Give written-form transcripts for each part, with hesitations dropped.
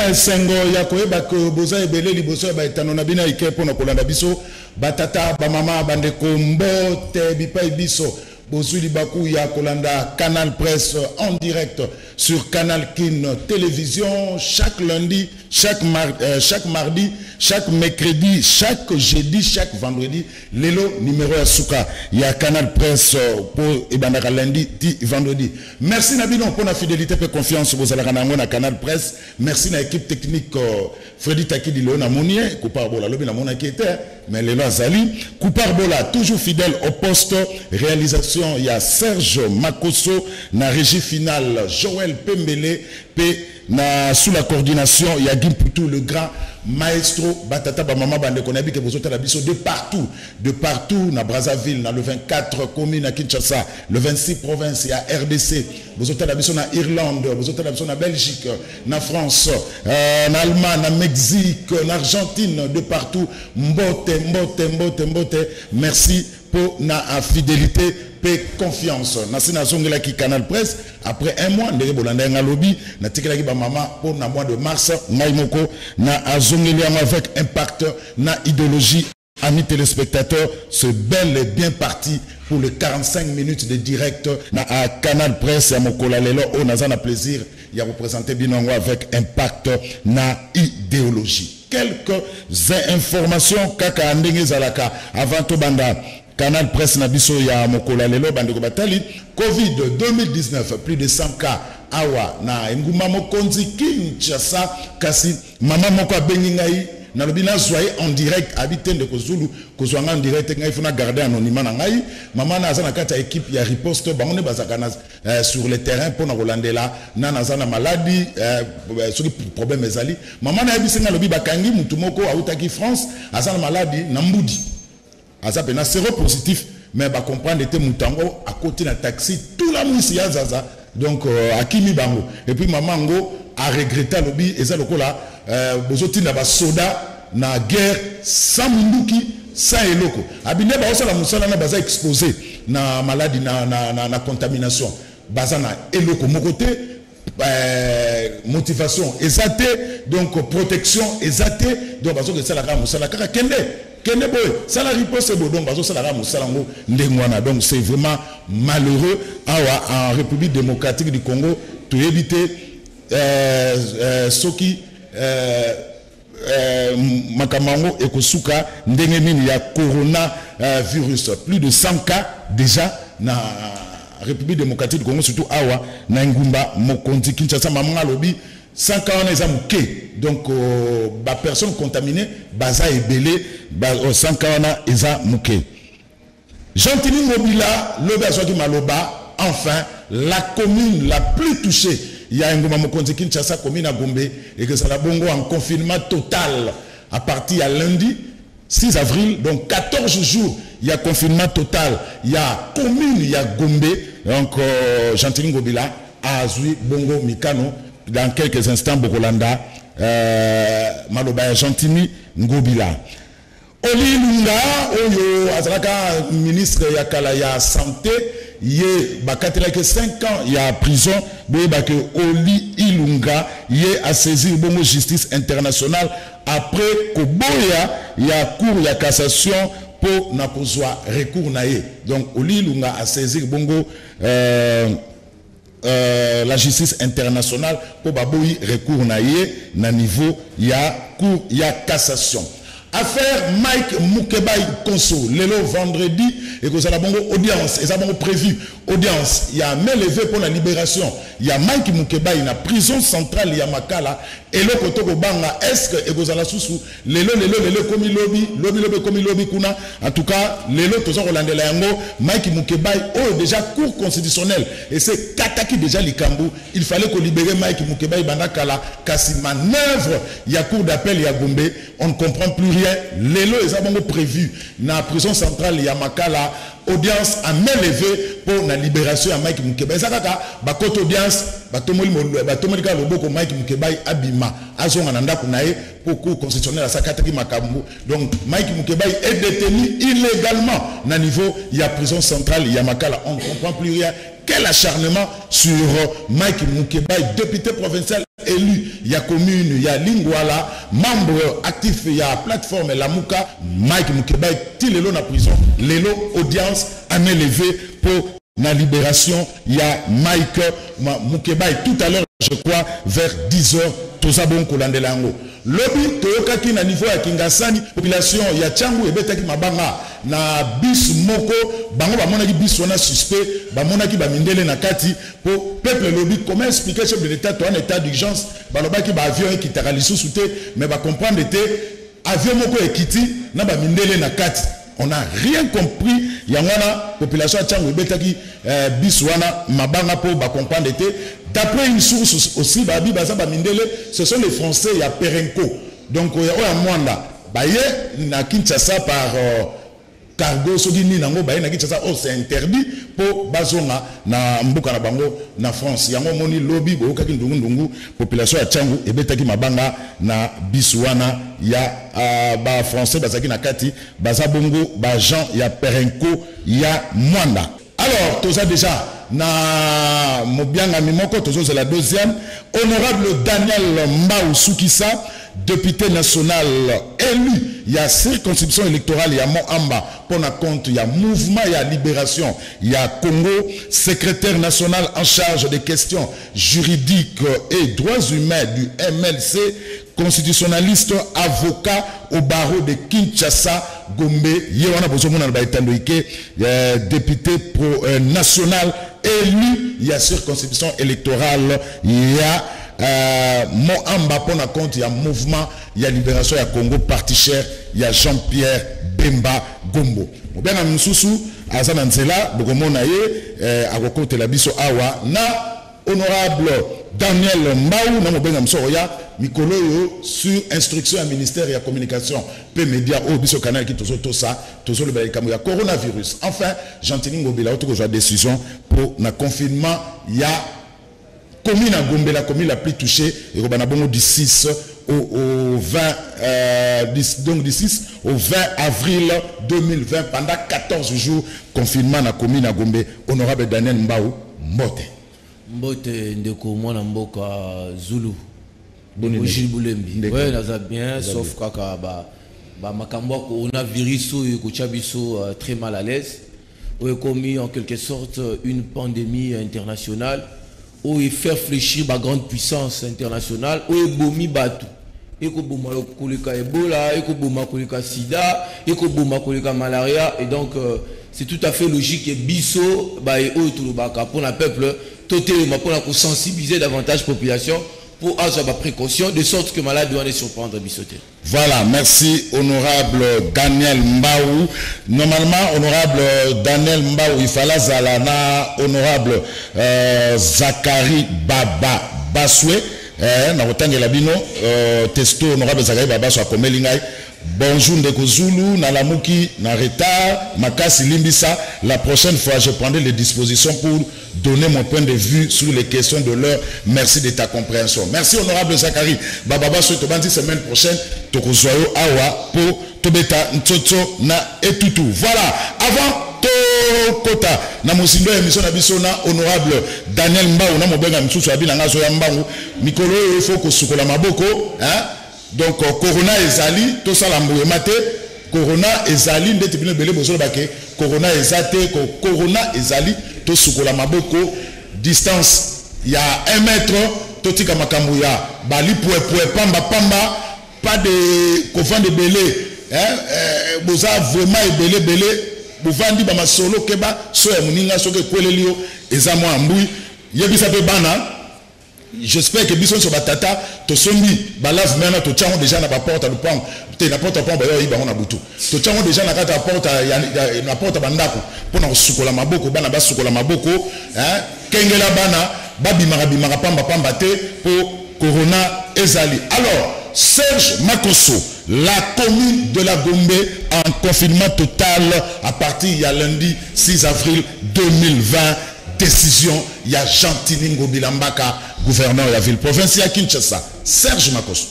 na esengo ya koyeba ko boza ebele liboso ya baetano na bina ike pona kolanda biso batata bamama bandeko mbote bipai biso bozwi libaku ya kolanda Canal Presse en direct sur Canal Kin Télévision chaque lundi, chaque mardi, chaque mercredi, chaque jeudi, chaque vendredi. Lelo numéro ya suka ya Canal Presse pour ebandaka lundi ti vendredi. Merci Nabino pour la fidélité et confiance vous allez na Canal Presse. Merci na équipe technique Freddy Takidi Leona Mounier, Koupar Bola lobi na mona qui était mais Lelo Azali, Koupar Bola toujours fidèle au poste réalisation. Il y a Serge Makoso, na régie finale Joël Pembele, sous la coordination, il y a Gimpoutou, le grand maestro, Batata Bamama Bandekonabi, que vous êtes à la biso de partout, na Brazzaville, na le 24 commune à Kinshasa, le 26 province, il y a RDC, vous êtes à la biso na Irlande, vous êtes à la biso na Belgique, na France, na Allemagne, na Mexique, na Argentine, de partout, mbote, merci pour la fidélité et confiance. Nasina Zongela qui Canal Presse après un mois ndenge bolanda nga lobby na tikela ki ba mama pour na mois de mars ngaimoko na azongeli avec impact na idéologie. Amis téléspectateurs, c'est bel et bien parti pour les 45 minutes de direct à Canal Presse à Mokola Lelo on a plaisir il y a représenté Binongo avec impact na idéologie. Quelques informations kaka ndenge zalaka avant to banda Canal Presse Nabiso ya Mokola Lelo bandeko batali Covid 2019 plus de 100 cas awa na nguma mokonzi Kinshasa kasi mama moko abengi ngai na lobina zoye en direct habité de Kozulu kozwanga en direct ngai funa garder anonymat na ngai mama na azana kata équipe ya riposte bango ne bazakana sur le terrain pour na Rolandela na nazana maladie sur problème ezali mama na bisinga lobi bakangi mutu moko autaki France azana maladie na mbudi Azapé na séropositif, mais va comprendre que Moutango à côté d'un taxi, tout la mousse ya zaza, donc à Kimi Bango. Et puis mamango a regretté lobby et ça le là, bozoti na ba soda na guerre sans munduki sans eloko. Abine ba osa la musala na baza exposé na maladie na contamination. Baza na eloko mon côté. Motivation exaté donc protection exaté donc parce que ça la musala kaka kende boy ça la riposte bo donc parce que ça la musala ngo ndengwana donc c'est vraiment malheureux en République démocratique du Congo to éviter soki makamango ekosuka ndenge nini ya corona virus plus de 100 cas déjà na République démocratique du Congo surtout awa na ngumba mokonzi Kinshasa mamanga lobi 100 cas on est amuké donc ba personne contaminée baza ebelé 100 cas on est amuké Jean-Tini Ngobila lobi azwaki maloba enfin la commune la plus touchée il y a ngumba mokonzi Kinshasa commune à Gombe et que ça la bongo en confinement total à partir à lundi 6 avril, donc 14 jours, il y a confinement total, il y a commune, il y a Gombe, donc Jean-Tini Ngobila, Azui, Bongo, Mikano, dans quelques instants, Bokolanda, Maloba, Jean-Tini Ngobila. Oli Lunga, Oyo, Azraka, ministre Yakala, ya santé, yé, bakatela que 5 ans, il y a prison, que Oli Ilunga, yé a saisi Bongo Justice internationale, après Koboya, il y a cour, il y a cassation pour n'a pas recours naé. Donc Oli Ilunga a saisi Bongo la justice internationale pour baboui recours naé, na niveau, il y a cour, il y a cassation. Affaire Mike Mukebai Konso, le vendredi, et que ça a bongo audience, et ça a prévu audience. Il y a main levée pour la libération. Il y a Mike Mukebai, dans la prison centrale, il y a Makala, et le Kotoko Banga, est-ce que, et que ça a sous le komi lobby, kuna, en tout cas, le tozo Rolande Layango, Mike Mukebai, oh, déjà, cour constitutionnelle, et c'est Kataki déjà l'Ikambu, il fallait qu'on libère Mike Mukebai, Bandakala, Kasi manœuvre, il y a cour d'appel, il y a Gombe, on ne comprend plus rien. Lelo est prévu dans la prison centrale il y a Makala audience à main levée pour la libération à Mike Mukebai. Zakaka bakot audience batomoli ka loboko Mike Mukebai abima azongananda kunae pour cour constitutionnelle à Sakataki Makambu. Donc Mike Mukebai est détenu illégalement dans niveau il y a prison centrale il y a Makala. On ne comprend plus rien. Quel acharnement sur Mike Mukebai, député provincial élu, il y a commune, il y a Lingwala, membre actif, il y a plateforme Lamuka, Mike Mukeba, Tilelo na prison. Lelo, audience, en élevé pour la libération, il y a Mike Mukeba, tout à l'heure, je crois, vers 10h, tout ça bon Kolandelango. Lobby, Toyokaki na niveau ya Kingasani, population, il y a Tchangu et Betaki Mabanga, na bis moko, bango ba monaki bis wana suspect, ba monaki ba mindele na kati, pour peuple lobby, comment expliquer chef de l'État, toi en état d'urgence, ba lobaki ba avion qui t'a ralisou souté, mais ba comprendre était, avion moko ekiti, na ba mindele na kati. On n'a rien compris. Il y a une population qui bis wana mabanga pour comprendre. D'après une source aussi, ce sont les Français, il y a Perenco. Donc il y a un Mwanda. Il y a Kinshasa par cargo, c'est interdit pour Bazonga na Mbuka na Bango na France. Il y a un moni lobby, population à Tchangu, et Betaki Mabanga na Biswana. Il y a ba Français, Bazaki na Kati, Bazabongo, Bajan, il y a Perenco, il y a Mwanda. Alors, tout ça déjà, na Mobianga Mimoko, tout ça c'est la deuxième. Honorable Daniel Mbao Soukissa, député national élu, il y a circonscription électorale, il y a Moamba, pour la compte, il y a mouvement, il y a libération, il y a Congo, secrétaire national en charge des questions juridiques et droits humains du MLC, constitutionnaliste, avocat au barreau de Kinshasa, Gombe, député national élu, il y a circonscription électorale, il y a Moamba pour la compte, il y a mouvement, il y a libération, il y a Congo, parti cher, il y a Jean-Pierre Bemba Gombo. Bien à Moussoussou, à Zananzela, Bogomonaye, à Rokote la Biso Awa, na honorable Daniel Mbaou, na Mobenga Msoroya, Mikolo sur instruction à ministère et à communication, P média au Biso canal qui tout ça, tout ça le baïkamu, il y a coronavirus. Enfin, Jean-Tini Ngobila, autre que décision pour le confinement, il y a commune à Gombe, la commune la plus touchée, et Robanabongo du 6 au 20, donc du 6 au 20 avril 2020, pendant 14 jours, confinement à la commune à Gombe, honorable Daniel Mbao, Mbote. Mbote, ndeko mwana mboka Zulu. Gilles Boulembi. Oui, ça bien, sauf kaka makambo coronavirus et Kouchabiso très mal à l'aise. On a commis en quelque sorte une pandémie internationale. Où il fait fléchir la grande puissance internationale, où il bomi batou. Il y a Ebola, il y a Sida, il y a malaria. Et donc, c'est tout à fait logique que Bisso, pour le peuple, pour sensibiliser davantage la population, pour avoir des précautions, de sorte que le malade doit les surprendre Bissoté. Voilà, merci honorable Daniel Mbaou. Normalement, honorable Daniel Mbaou, il fallait Zalana, honorable Zachary Baba Baswe, na Rotangue Labino, testo honorable Zachary Baba Baswe, comme Lingai. Bonjour Ndeko Zulu, Nalamuki, Nareta, Makasi Limbisa. La prochaine fois, je prendrai les dispositions pour donner mon point de vue sur les questions de l'heure. Merci de ta compréhension. Merci honorable Zachary. Bababa sur Tobandi semaine prochaine, Tokozoyo Awa pour Tobeta Ntsoto na Etutu. Voilà, avant Tokota, na mosindo émission na bisona honorable Daniel Mbao na mobenga msusu abina zo ya mbangu. Mikolo il faut que sukola maboko, hein? Donc corona ezali to sala mbouye mate corona ezali ndeti bino belé bozolo bake corona ezate corona ezali to sukola maboko distance il y a 1 mètre to tika makambu ya bali poué pamba pas de kofan de belé hein boza vraiment belé bovandi ba masolo keba so ya muninga soke kwelelio ezamwa mbui yebisa pe bana. J'espère que Bisson sur Batata, to sombi, balave maintenant, to tchamo déjà na porte à l'upang, te na porte à pang, bayo iba on a boutou. To tchamo déjà na kata porte à na porte à bandako, pour na sukola maboko, bana bas sukola maboko, hein, kengela bana, babi mara pamba te, pour Corona Ezali. Alors, Serge Makosso, la commune de la Gombe en confinement total à partir de lundi 6 avril 2020. Décision, il y a Jean-Tini Ngobila-Mbaka, gouverneur de la ville provinciale Kinshasa, Serge Makosso.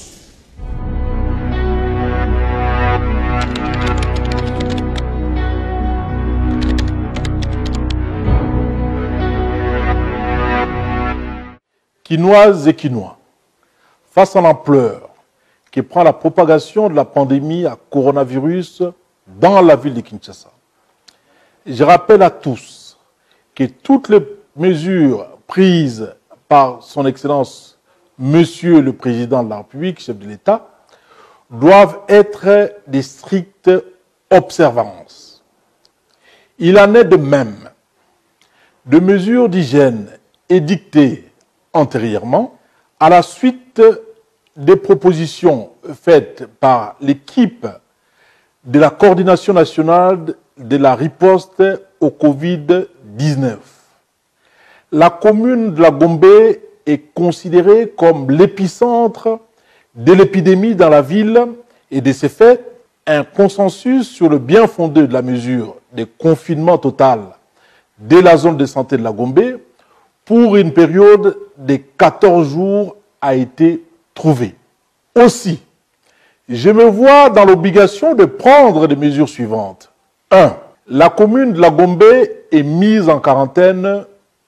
Quinoises et Quinois, face à l'ampleur qui prend la propagation de la pandémie à coronavirus dans la ville de Kinshasa. Je rappelle à tous que toutes les mesures prises par son Excellence, Monsieur le Président de la République, chef de l'État, doivent être des strictes observances. Il en est de même de mesures d'hygiène édictées antérieurement à la suite des propositions faites par l'équipe de la coordination nationale de la riposte au Covid-19. La commune de la Gombe est considérée comme l'épicentre de l'épidémie dans la ville et de ces faits, un consensus sur le bien fondé de la mesure de confinement total de la zone de santé de la Gombe pour une période de 14 jours a été trouvé. Aussi, je me vois dans l'obligation de prendre les mesures suivantes. 1. La commune de la Gombe est mise en quarantaine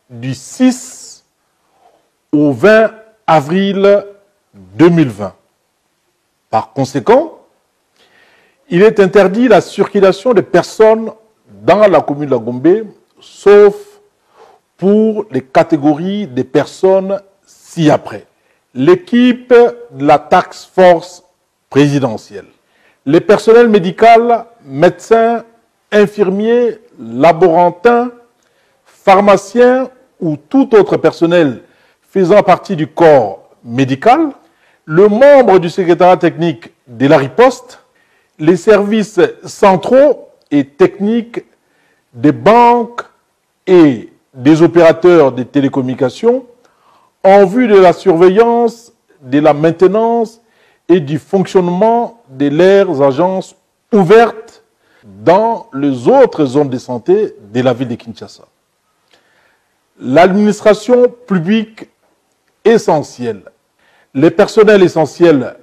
du 6 au 20 avril 2020. Par conséquent, il est interdit la circulation des personnes dans la commune de la Gombe, sauf pour les catégories des personnes ci-après. L'équipe de la task force présidentielle, les personnels médicaux, médecins, infirmiers, laborantins, pharmaciens ou tout autre personnel faisant partie du corps médical, le membre du secrétariat technique de la riposte, les services centraux et techniques des banques et des opérateurs de télécommunications en vue de la surveillance, de la maintenance et du fonctionnement de leurs agences ouvertes dans les autres zones de santé de la ville de Kinshasa. L'administration publique essentielle, les personnels essentiels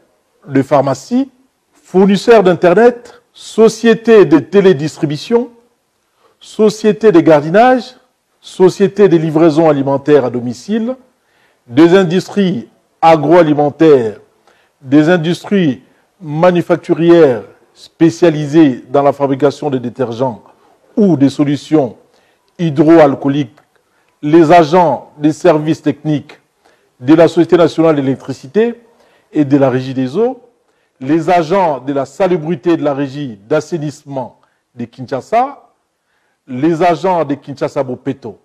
de pharmacie, fournisseurs d'Internet, sociétés de télédistribution, sociétés de gardiennage, sociétés de livraison alimentaire à domicile, des industries agroalimentaires, des industries manufacturières spécialisées dans la fabrication de détergents ou des solutions hydroalcooliques, les agents des services techniques de la Société nationale d'électricité et de la Régie des eaux, les agents de la salubrité de la Régie d'assainissement de Kinshasa, les agents de Kinshasa Bopeto,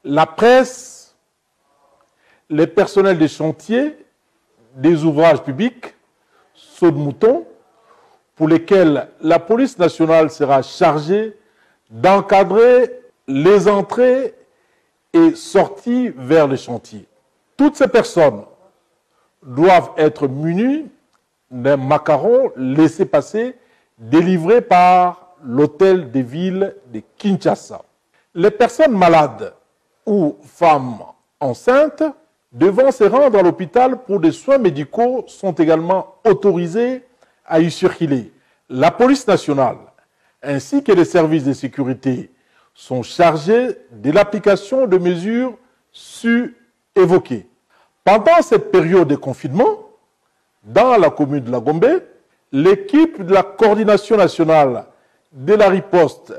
la presse, les personnels des chantiers, des ouvrages publics, sauts de moutons, pour lesquels la police nationale sera chargée d'encadrer les entrées et sorties vers les chantiers. Toutes ces personnes doivent être munies d'un macaron laissez-passer délivré par l'hôtel de ville de Kinshasa. Les personnes malades ou femmes enceintes devant se rendre à l'hôpital pour des soins médicaux sont également autorisées à y circuler. La police nationale ainsi que les services de sécurité sont chargés de l'application de mesures su-évoquées. Pendant cette période de confinement, dans la commune de la Gombe, l'équipe de la coordination nationale de la riposte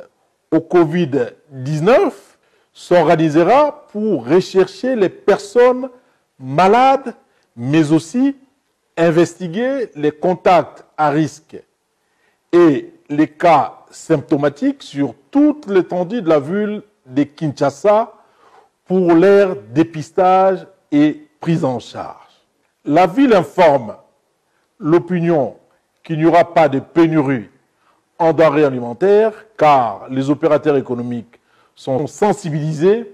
au Covid-19 s'organisera pour rechercher les personnes malades, mais aussi investiguer les contacts à risque et les cas symptomatiques sur toute l'étendue de la ville de Kinshasa pour leur dépistage et prise en charge. La ville informe l'opinion qu'il n'y aura pas de pénurie en denrées alimentaires car les opérateurs économiques sont sensibilisés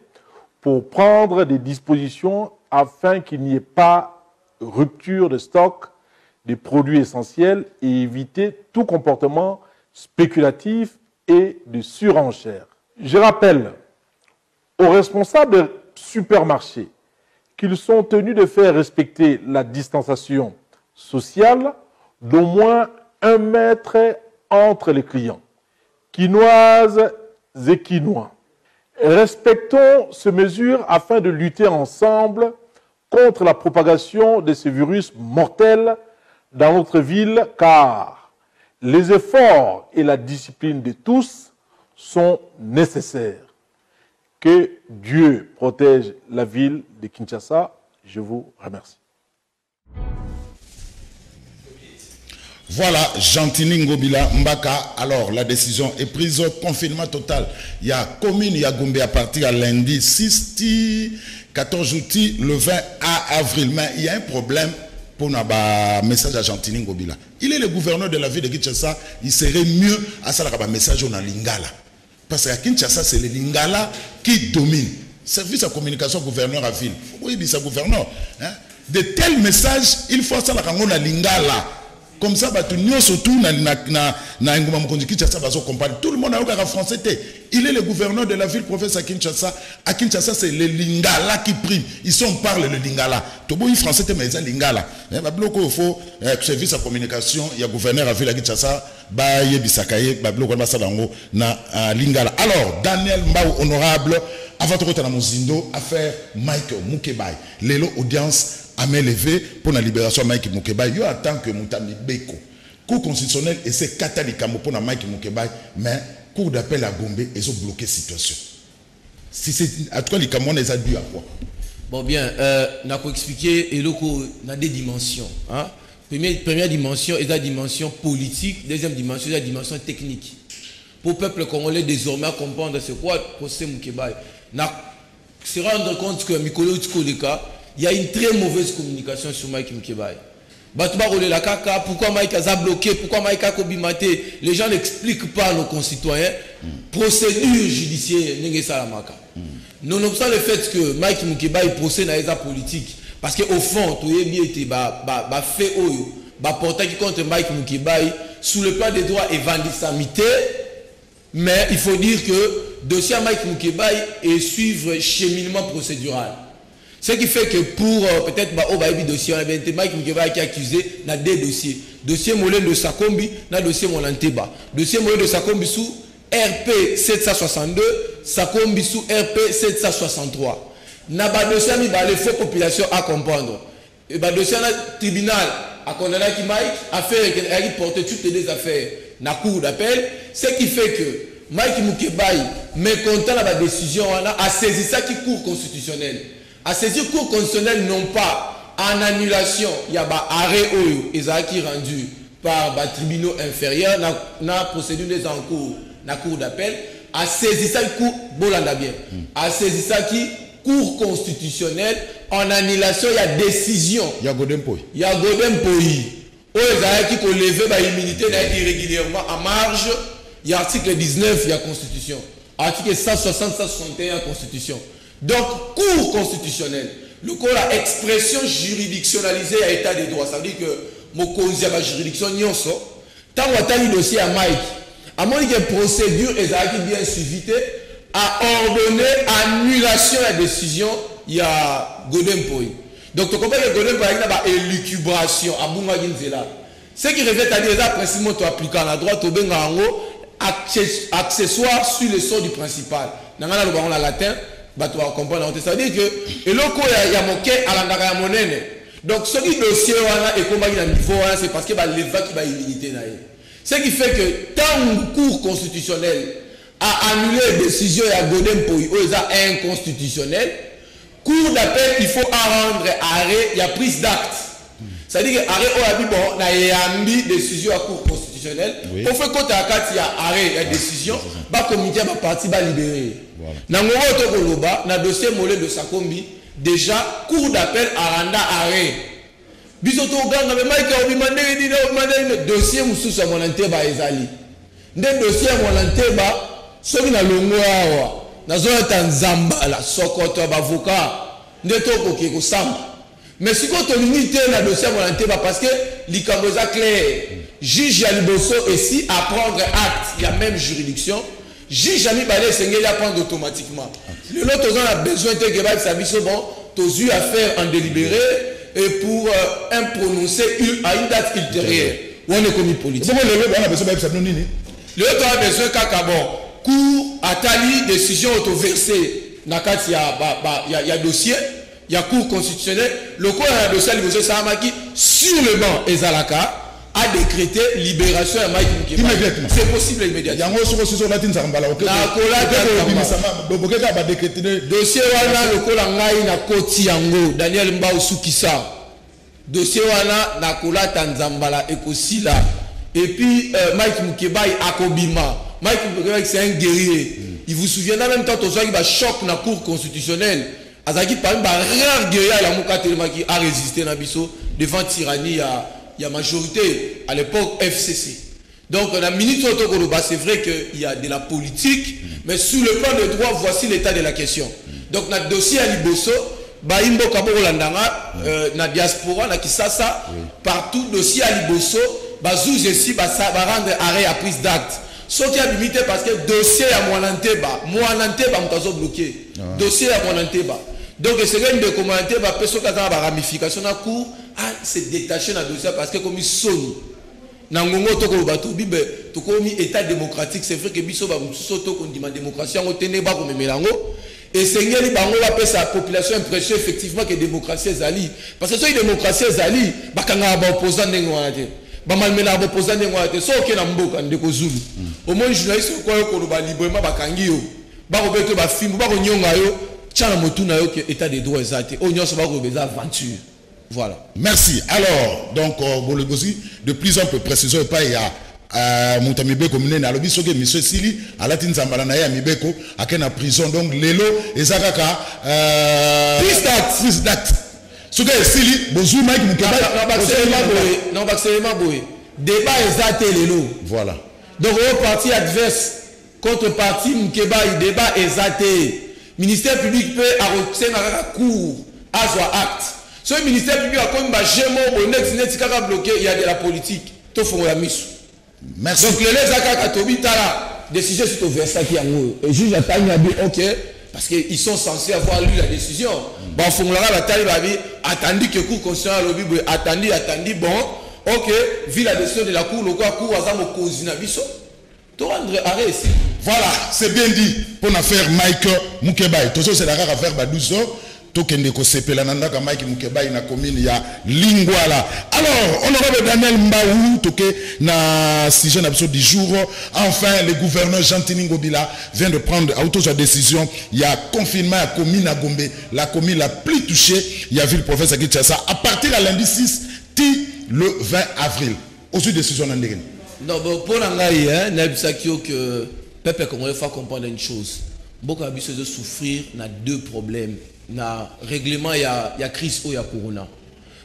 pour prendre des dispositions afin qu'il n'y ait pas rupture de stock des produits essentiels et éviter tout comportement spéculatif et de surenchère. Je rappelle aux responsables des supermarchés qu'ils sont tenus de faire respecter la distanciation sociale d'au moins 1 mètre entre les clients, quinoises et quinois. Respectons ces mesures afin de lutter ensemble contre la propagation de ce virus mortel dans notre ville, car les efforts et la discipline de tous sont nécessaires. Que Dieu protège la ville de Kinshasa. Je vous remercie. Voilà, Gentini Ngobila Mbaka. Alors, la décision est prise. Confinement total. Il y a commune, il y a Gombe à partir à lundi 6, 14 août, le 20 avril. Mais il y a un problème pour notre message à Gentini Ngobila. Il est le gouverneur de la ville de Kinshasa. Il serait mieux à ça un message au Lingala. Parce qu'à Kinshasa, c'est le Lingala qui domine. Service à communication gouverneur à ville. Oui, c'est gouverneur. Hein? De tels messages, il faut ça la Lingala. Comme ça, tout le monde a un français. Il est le gouverneur de la ville, professeur à Kinshasa. À Kinshasa, c'est le Lingala qui prime. Ici, on parle le Lingala. Tout le monde français, mais c'est Lingala. Il faut service à communication. Il y a gouverneur à la ville à Kinshasa. Lingala. Alors, Daniel Mbao, honorable, avant de retourner à Mozindo, affaire Mike Mukebai. L'élo audience à main levée pour la libération de Mike Mukebai. Il attend que Moutami Beko. Cour constitutionnelle et c'est Katalikamo pour Mike Mukebai, mais cour d'appel à Gombe, ils ont bloqué la situation. Si c'est à toi, les Camerounais, ils ont dû à quoi? Bon, bien, on a expliqué, et on a des dimensions. Hein? Première dimension, est la dimension politique. Deuxième dimension, est la dimension technique. Pour le peuple congolais, désormais, comprendre c'est quoi le procès Mukebai. On se rendre compte que Mikolo Tkoleka, il y a une très mauvaise communication sur Mike Mukebai. Pourquoi Mike a bloqué, pourquoi Mike a kobimaté, les gens n'expliquent pas à nos concitoyens procédure judiciaire. Nonobstant le fait que Mike Mukebai procède à la politique, parce qu'au fond, tout est bien été fait porté contre Mike Mukebai sous le plan des droits et vandissamité, mais il faut dire que le dossier à Mike Mukebai est suivre cheminement procédural. Ce qui fait que pour peut-être dossier, on a bien Mike Mukebai qui est accusé dans deux dossiers. Dossier Molène de Sakombi, dans dossier Molanteba. Dossier Molène de Sakombi sous RP 762, Sakombi sous RP 763. Dans le dossier, les faux populations à comprendre. Et le dossier le tribunal a condamné Mike, affaire qui a porté toutes les affaires dans la cour d'appel. Ce qui fait que Mike Mukebai, mécontent de la décision, a saisi ça qui cour constitutionnelle. À saisir cours constitutionnels non pas en annulation, il y a un arrêt qui rendu par les tribunaux inférieurs dans la procédure des encours, dans la cour d'appel, à saisir ça qui bolanda bien. À saisir ça qui cour constitutionnel en annulation, il y a décision. Il y a Godem Poi. Il y a Godem Poi. Qui ont levé l'immunité irrégulièrement en marge, il y a article 19, il y a constitution. Article 160, 161, constitution. Donc, cour constitutionnelle, le cours a expression juridictionnalisée à état de droit. Ça veut dire que mon cause a juridiction nyonso. Tant qu'on a eu dossier à Mike, à moins qu'il y ait procédure et ça a bien suivi, à ordonner annulation de la décision, il y a Godem Poi. Donc, tu comprends que Godem Poi a une élucubration à Bungaginzela. Ce qui revient à dire, principalement, tu appliques à la droite, au Bengango, accessoire sur le sort du principal. Dans le latin, ça veut dire que il y a moqué à la monnaie. Donc ce qui dossier et comment il a niveau c'est parce qu'il va lever qui va immunité. Ce qui fait que tant une cour constitutionnelle a annulé la décision à Godem Poi inconstitutionnelle, cour d'appel il faut rendre arrêt, il y a prise d'acte. C'est-à-dire que arrêt bon il y a une décision à cour constitutionnelle. Pour faire compte à il y a arrêt, il y a décision, le comité va partir va libérer. Dans le dossier Molé de Sakombi, déjà, cour d'appel à randa arrêt. Bisoto Ganga, mais Mike dossier Moussousa Molanteba Ezali. Des dossiers Molanteba, ceux qui n'ont pas le zone Tanzamba, la Sokoto, avocat, Netoko Kekosamba. Mais si on limite le dossier Molanteba, parce que l'Ikamboza clair, juge Yaliboso ici à prendre acte, il y a même juridiction. Juge Jami Balé Sengeli à prendre automatiquement. L'autre a besoin de que ça soit bon, tu as à faire en délibéré et pour un prononcé à une date ultérieure. Où on est commis politique. On a besoin de l'autre a besoin qu'à bon, cour à tali décision auto-versée. Il y a dossier. il y a cour constitutionnelle, le cours a dossier liboso Sahamaki sur le banc Ezalaka a décrété libération de Mike Mukeba. Immédiatement. C'est possible immédiatement. Il y a un sur Latin Zambala. Ok. Dossier wana le cours ngai na koti yango Daniel Mbao Sukisa. Dossier wana na kola Tanzambala ekosila. Et puis Mike Mukeba akobima. Mike Mukeba c'est un guerrier. Il vous souviendra même temps qu'il y a un choc dans la cour constitutionnelle. Azaki parmi les rares guerriers à la Mouka qui a résisté devant la tyrannie, il y a majorité à l'époque FCC. Donc, dans la minute c'est vrai qu'il y a de la politique, mais sur le plan de droit, voici l'état de la question. Donc, dans le dossier à Liboso, Baimbo Kaboro Landanga, na diaspora, na Kisasa, partout, dossier à Liboso, Bazouz ici, va rendre arrêt à prise d'acte. Ce qui a limité parce que dossier à Moananteba, m'ont bloqué. Dossier à Moananteba. Donc, c'est un de commenter, personne qui a une ramification à court, se détacher dans le dossier parce que comme ils sont. Nangongo toko bato bibe to komi état démocratique c'est vrai que biso ba musoto ko ndima démocratie ngo tene ba ko memelango et sengeli bango ba pesa population impression effectivement que démocratie ezali parce que so démocratie ezali bakanga ba opposant ndenge wana te ba malmena ba opposant ndenge wana te so ke na mboka ndeko Zulu au moins journaliste ko ko ba librement bakangi yo ba ko beto ba film ba ko nyonga yo tchala motuna yo que état de droit ezate o nyonso ba ko beza aventure. Voilà. Merci. Alors, donc, de plus en plus précision, il y a Montamibeko Mine, à l'obis, M. Sili, à la Tinzambalanaïa, Mibeko, à la prison, donc, Lelo, et Zakaka, prise d'acte. Ce que Sili, Bozou, Mike, Moukeba, non, Baxéléma Boé. Débat exact Lelo. Voilà. Donc, au parti adverse, contre parti Moukeba, il débat exact. Ministère public peut arrêter un cours, à soit acte. Ce ministère public a comme bloqué, il y a de la politique. Merci. Donc les décision c'est au Versailles. Et juge a dit ok, parce qu'ils sont censés avoir lu la décision. Bon, attendu que le cour constitutionnel attendu, bon, ok, vu la décision de la cour, le cour a cause voilà, c'est bien dit pour l'affaire Mike Mukeba. Tout ça c'est la rare affaire Badouzo. Tokende ko sepela nandaka Mike Mukeba ina commune ya Lingwala. Alors, honorable Daniel Mbaou, toke na sujet d'absurde du jour. Enfin, le gouverneur Jean-Tini Ngobila vient de prendre sa décision. Il y a confinement à commune à Gombe, la commune la plus touchée. Il y a vu le professeur Kitchassa à partir de lundi 6 le 20 avril. Aussi décision n'andegen. Non, bon, pour l'angaï, hein, n'absakio que Pepe Congolais faut comprendre une chose. Beaucoup a besoin de souffrir, on a deux problèmes. Na règlement il y a crise ou il y a corona.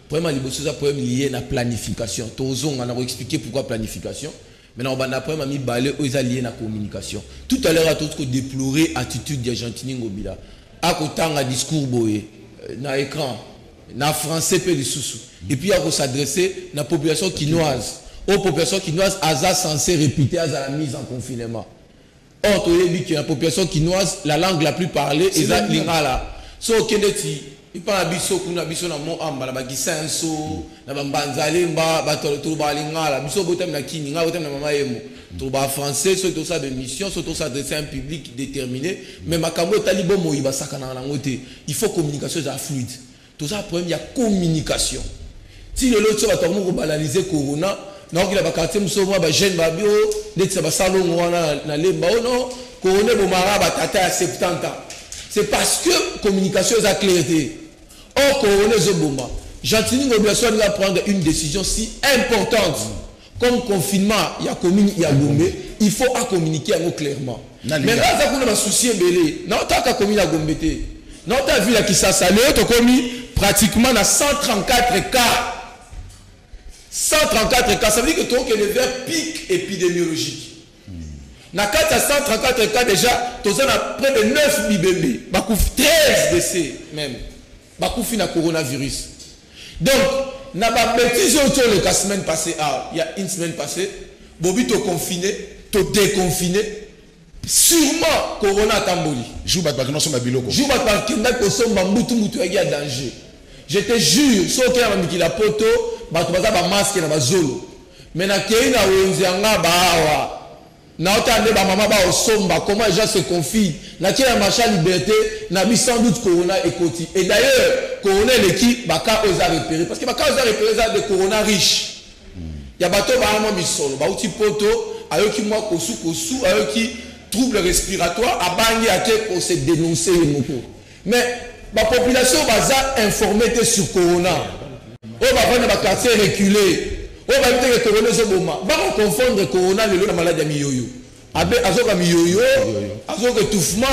Problème problème lié à la planification. Tozon on a expliqué pourquoi planification. Maintenant on a problème mi balé ou lié à la communication. Tout à l'heure à tout déplorer attitude de Jean-Tini Ngobila. À côté un discours boyé na écran na français pe les sous. Et puis à s'adresser na population quinoise. Aux populations quinoises asa censé répéter à la mise en confinement. Or tu as dit que la population quinoise la langue la plus parlée est la lingala. So kendeti ipa biso kuna biso na mo amba na bagisenso na bambanzale mba batolo balingala biso botem na kini nga botem na mama yemo to ba français so to ça de mission so to s'adresser à un public déterminé mais makambo talibo moyiba sakana na ngote il faut communication ça fluide tout ça problème il y a communication si le lot so ba tourner ko banaliser corona na ko la ba quartier muso ba jeune ba bio ndeti ba salon wana na lemba ono corona bo mara ba tata à 70 ans. C'est parce que communication est à clarté. Or, Corona Zoboma, Jean-Tini Ngobila doit prendre une décision si importante. Comme confinement, il y a commune, il y a Gombe, il faut communiquer clairement. Mais là, ça a un souci belé. Non, tu as commis la Gombe. Non, tu as vu la Kisasa. Tu as commis pratiquement dans 134 cas. 134 cas, ça veut dire que tu as le vers pic épidémiologique. Na 434 cas déjà, tu as près de 9 bibembe, 13 décès même. Bakoufi na coronavirus. Donc, na ba bêtise autour la semaine passée, il y a une semaine passée, Bobi to confiné, to déconfiné. Sûrement corona tamboli. Joubat ba non biloko. Joubat ba kenda ko somba mutu y a danger. Je te jure, so ke na mikila poto, ba to baza ba masque na ba zolo. Mais na keina wenzi anga ba awa. naotande ba mama ba osomba comment les gens se confient na qui a marché liberté na bi sans doute corona ekoti et d'ailleurs corona l'équipe baka oza repérer parce que baka oza repérer ça de corona riche ya bato ba mo misolo ba uti poto ayoki moi kosu ayoki trouble respiratoire abangi ate pour se dénoncer moko mais la population baza informée sur corona o ba vendre ba quartier reculé o ba dire que corona zo boma ba confondre corona le la maladie ya miyoyo abe azoka miyoyo azoka étouffement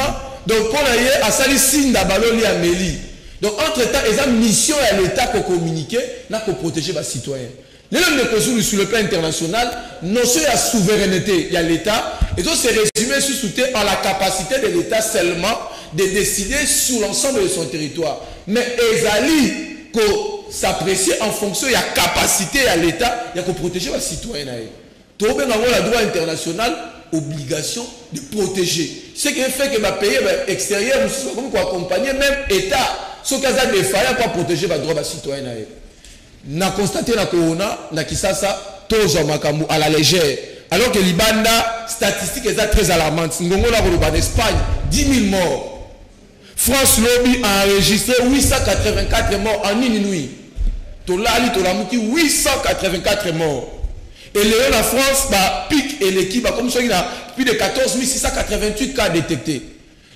donc pour la yé asali sinda baloli ya meli donc entre temps eza mission à l'état pour communiquer na pour protéger les citoyens les hommes sur le plan international notion de souveraineté il y a l'état et donc c'est résumé sous en la capacité de l'état seulement de décider sur l'ensemble de son territoire mais ezali ko s'apprécier en fonction de la capacité à l'état il y a que protéger les citoyens tout le la droit international obligation de protéger ce qui fait que ma pays extérieur nous comme accompagner même état ce qui a défaillant pour protéger les droits des citoyens na constaté na corona na kisasa tozo makambu à la légère alors que libanda statistique est très alarmante ngongo la koloba en Espagne 10 000 morts France lobby a enregistré 884 morts en une nuit tolali tolamuki 884 morts et la France bah pic et l'équipe comme ça il a plus de 14 688 cas détectés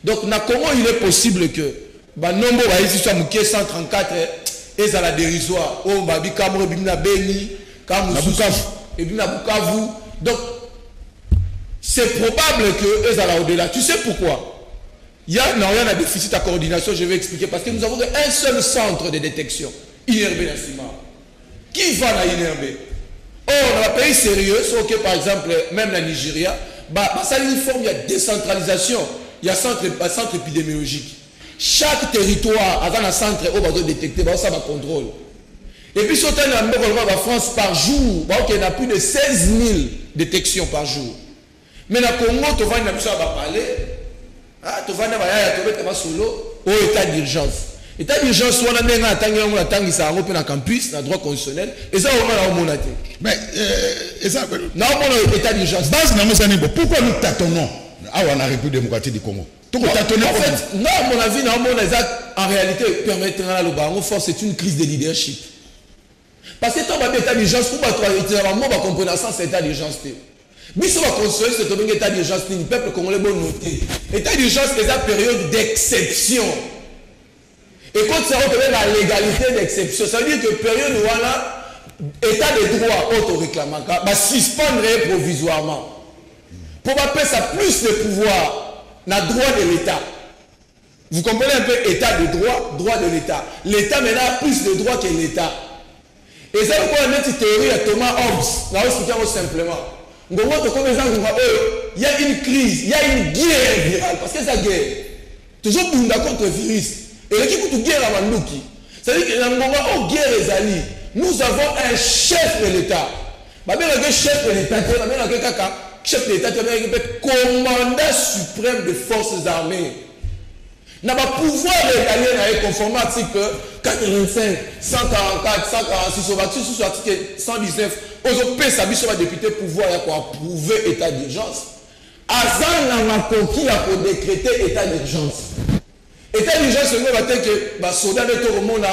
donc na comment il est possible que bah nombre ba ici soit muké 134 et ça la dérisoire oh babi kamre bimna beni kamu et bimna bukavu donc c'est probable que eux allaient au-delà tu sais pourquoi il y a un déficit à coordination je vais expliquer parce que nous avons un seul centre de détection INRB Nassima qui va à INRB or dans un pays sérieux sauf que par exemple même la Nigeria bah ça uniforme il y a décentralisation il y a centre épidémiologique chaque territoire a un centre où on va détecter, ça va contrôle. Et puis, sur la France par jour, il y a plus de 16 000 détections par jour. Mais dans le Congo, tu vas parler, tu vas solo au état d'urgence. État d'urgence, on a un campus, un droit constitutionnel, et ça, on a un mais, ça, état d'urgence. Pourquoi nous tâtonnons à la République démocratique du Congo? En fait, non, à mon avis, en réalité, permettra à force, c'est une crise de leadership. Parce que tant que l'état d'urgence, pour va comprendre ça, c'est l'état d'urgence. Mais si on va construire cet état d'urgence, le peuple congolais va noter. L'état d'urgence, c'est une période d'exception. Et quand ça va la légalité d'exception, ça veut dire que période où on a état de droit auto-réclamant, va suspendre provisoirement. Pour appeler ça plus de pouvoir. Na droit de l'État. Vous comprenez un peu état de droit, droit de l'État. L'État maintenant a plus de droits que l'État. Et ça veut dire une théorie de Thomas Hobbes. Là, on explique simplement. Il y a une crise, il y a une guerre virale. Parce que c'est la guerre. Toujours pour contre le virus. Et l'équipe qui guerre à Mandouki. C'est-à-dire que dans le moment où guerre est allée, nous avons un chef de l'État. Mais le chef de l'État, chef de l'État, commandant suprême des forces armées. N'a pas pouvoir régaler à conformer à l'article 85, 144, 146, au article 119, aux sa mission à député pouvoir approuver l'état d'urgence. Azan n'a pas conquis pour décréter état d'urgence. État d'urgence, c'est que les soldats de tout le monde,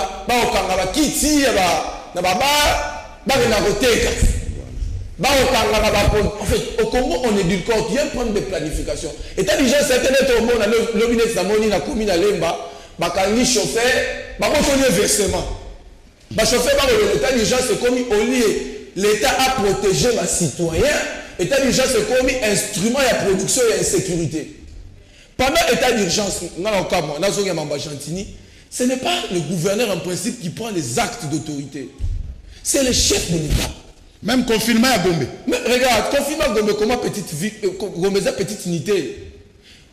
en fait, au Congo, on édulcore, il y a un problème de planification. État d'urgence, c'est tout le monde, le ministre Zamoni, la commune à Lemba, Bakani chauffeur, on versement. Chauffeur, l'état d'urgence, c'est comme au lieu, l'État a protégé les citoyens, l'état d'urgence, c'est comme instrument de production et de sécurité. Pendant l'état d'urgence, ce n'est pas le gouverneur en principe qui prend les actes d'autorité, c'est le chef de l'État. Même confinement à Gombe. Mais regarde, confinement à Gombe, comment Gombe est petite unité.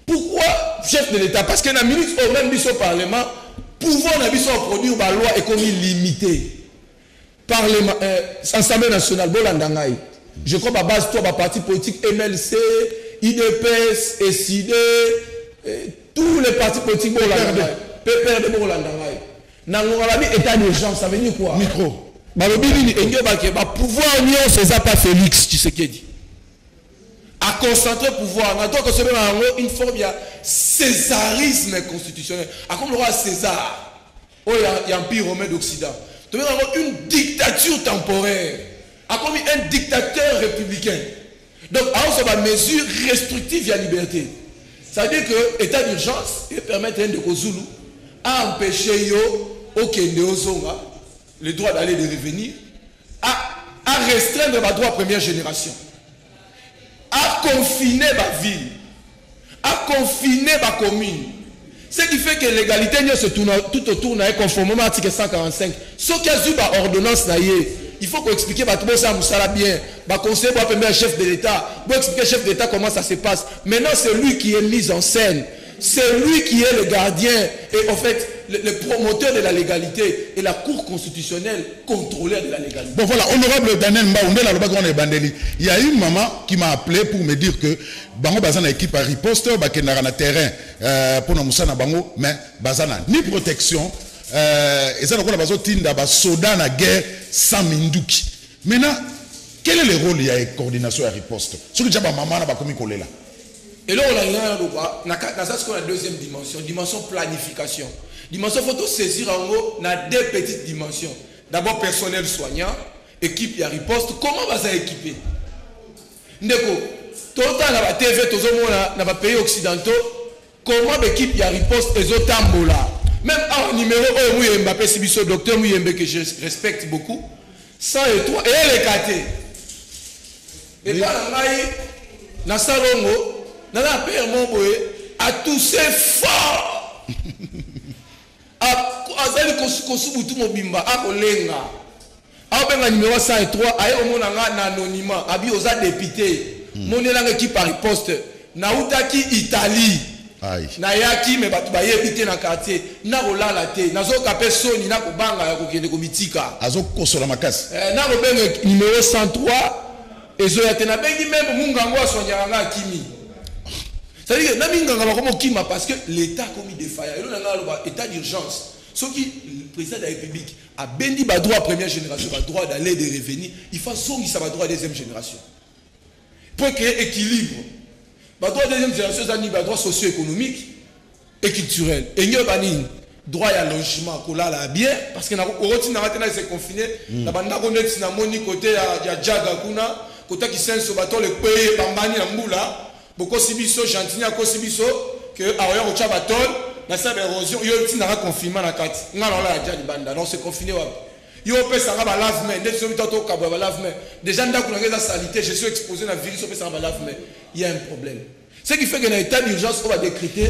Pourquoi chef de l'État? Parce que la ministre au même au Parlement, pouvoir la mission à produire la loi est comme illimité. Parlement, Assemblée nationale, Bolandangaï. Je crois que base toi, parti politique MLC, IDPS, SID, tous les partis politiques Bolandangaï. PPRD Bolandangaï. Nangorabi état d'urgence, ça veut dire quoi? Micro. Pouvoir union c'est ça pas Félix Tshisekedi. À concentrer pouvoir. On doit consommer une forme de césarisme constitutionnel. Comme le roi César, il y a l'Empire romain d'Occident. On a une dictature temporaire. Comme un dictateur républicain. Donc, on a une mesure restrictive à la liberté. Ça veut dire que l'état d'urgence permet de Kozulu à empêcher le droit d'aller et de revenir, à restreindre le droit à première génération, à confiner ma ville, à confiner ma commune. Ce qui fait que l'égalité se tourne tout autour conformément à l'article 145. Ce qui a eu l'ordonnance, il faut qu'on explique tout ça bien. Conseiller le chef de l'État, pour expliquer au chef de l'État comment ça se passe. Maintenant, c'est lui qui est mis en scène. C'est lui qui est le gardien et en fait le promoteur de la légalité et la Cour constitutionnelle contrôleur de la légalité. Bon voilà, honorable Daniel Mbaoundé, il y a une maman qui m'a appelé pour me dire que Bango Bazana équipe à riposte, Bakena na terrain pour nous Moussana Bango, mais Bazana ni protection, et ça nous a besoin de soda na guerre sans Minduki. Maintenant, quel est le rôle de la coordination à riposte? Ce que j'ai maman n'a pas commis là. Et là, on a la deuxième dimension, dimension planification. Dimension, il faut saisir en gros, dans deux petites dimensions. D'abord, personnel soignant, équipe et riposte. Comment va ça équiper? Ndeko, tout le temps, dans la TV, dans les pays occidentaux, comment l'équipe et riposte est au tambola? Même en numéro 1, Mbappé Sibiso, docteur Mouyembe, que je respecte beaucoup, 100 et 3, et elle est catée. Et pas dans la salongo, dans la paix, mon boy, à toucher fort. Azali kosubutu mobimba akolenga. Abenga numéro 103 aye omonanga na anonymat abi oza député. Monelanga ki par poste na utaki Italie. Na yaki me batu ba yebite na quartier na kolala te nazo kapé soni na kobanga ya kokende komitika. Azo kosola makasi. Na kobenga numéro 103 ezo ya te na bengi même mungango asonyanga kimi. C'est-à-dire que parce que l'État a commis des failles. Et là, on a état d'urgence. Ce qui, le président de la République a béni le droit à première génération, le droit d'aller et de revenir, il faut que ça va droit à deuxième génération. Pour créer équilibre. Le droit à deuxième génération, c'est un droit socio-économique et culturel. Et il y a un droit à logement, bien, parce que nous c'est confiné. Nous avons un côté à Djagakuna, côté qui s'est sur le pays, Bambani, Amboula. Beaucoup sibiso gentil à sibiso que aoya ko chabatol na sa érosion yo tinara confinement na kati ngalo la ja libanda non c'est confiné wa yo pesa ba lave main ndé somi toto ka ba lave main déjà ndako na ngeza salité je suis exposé na virus pesa ba lave main il y a un problème ce qui fait que dans l'état d'urgence on va décréter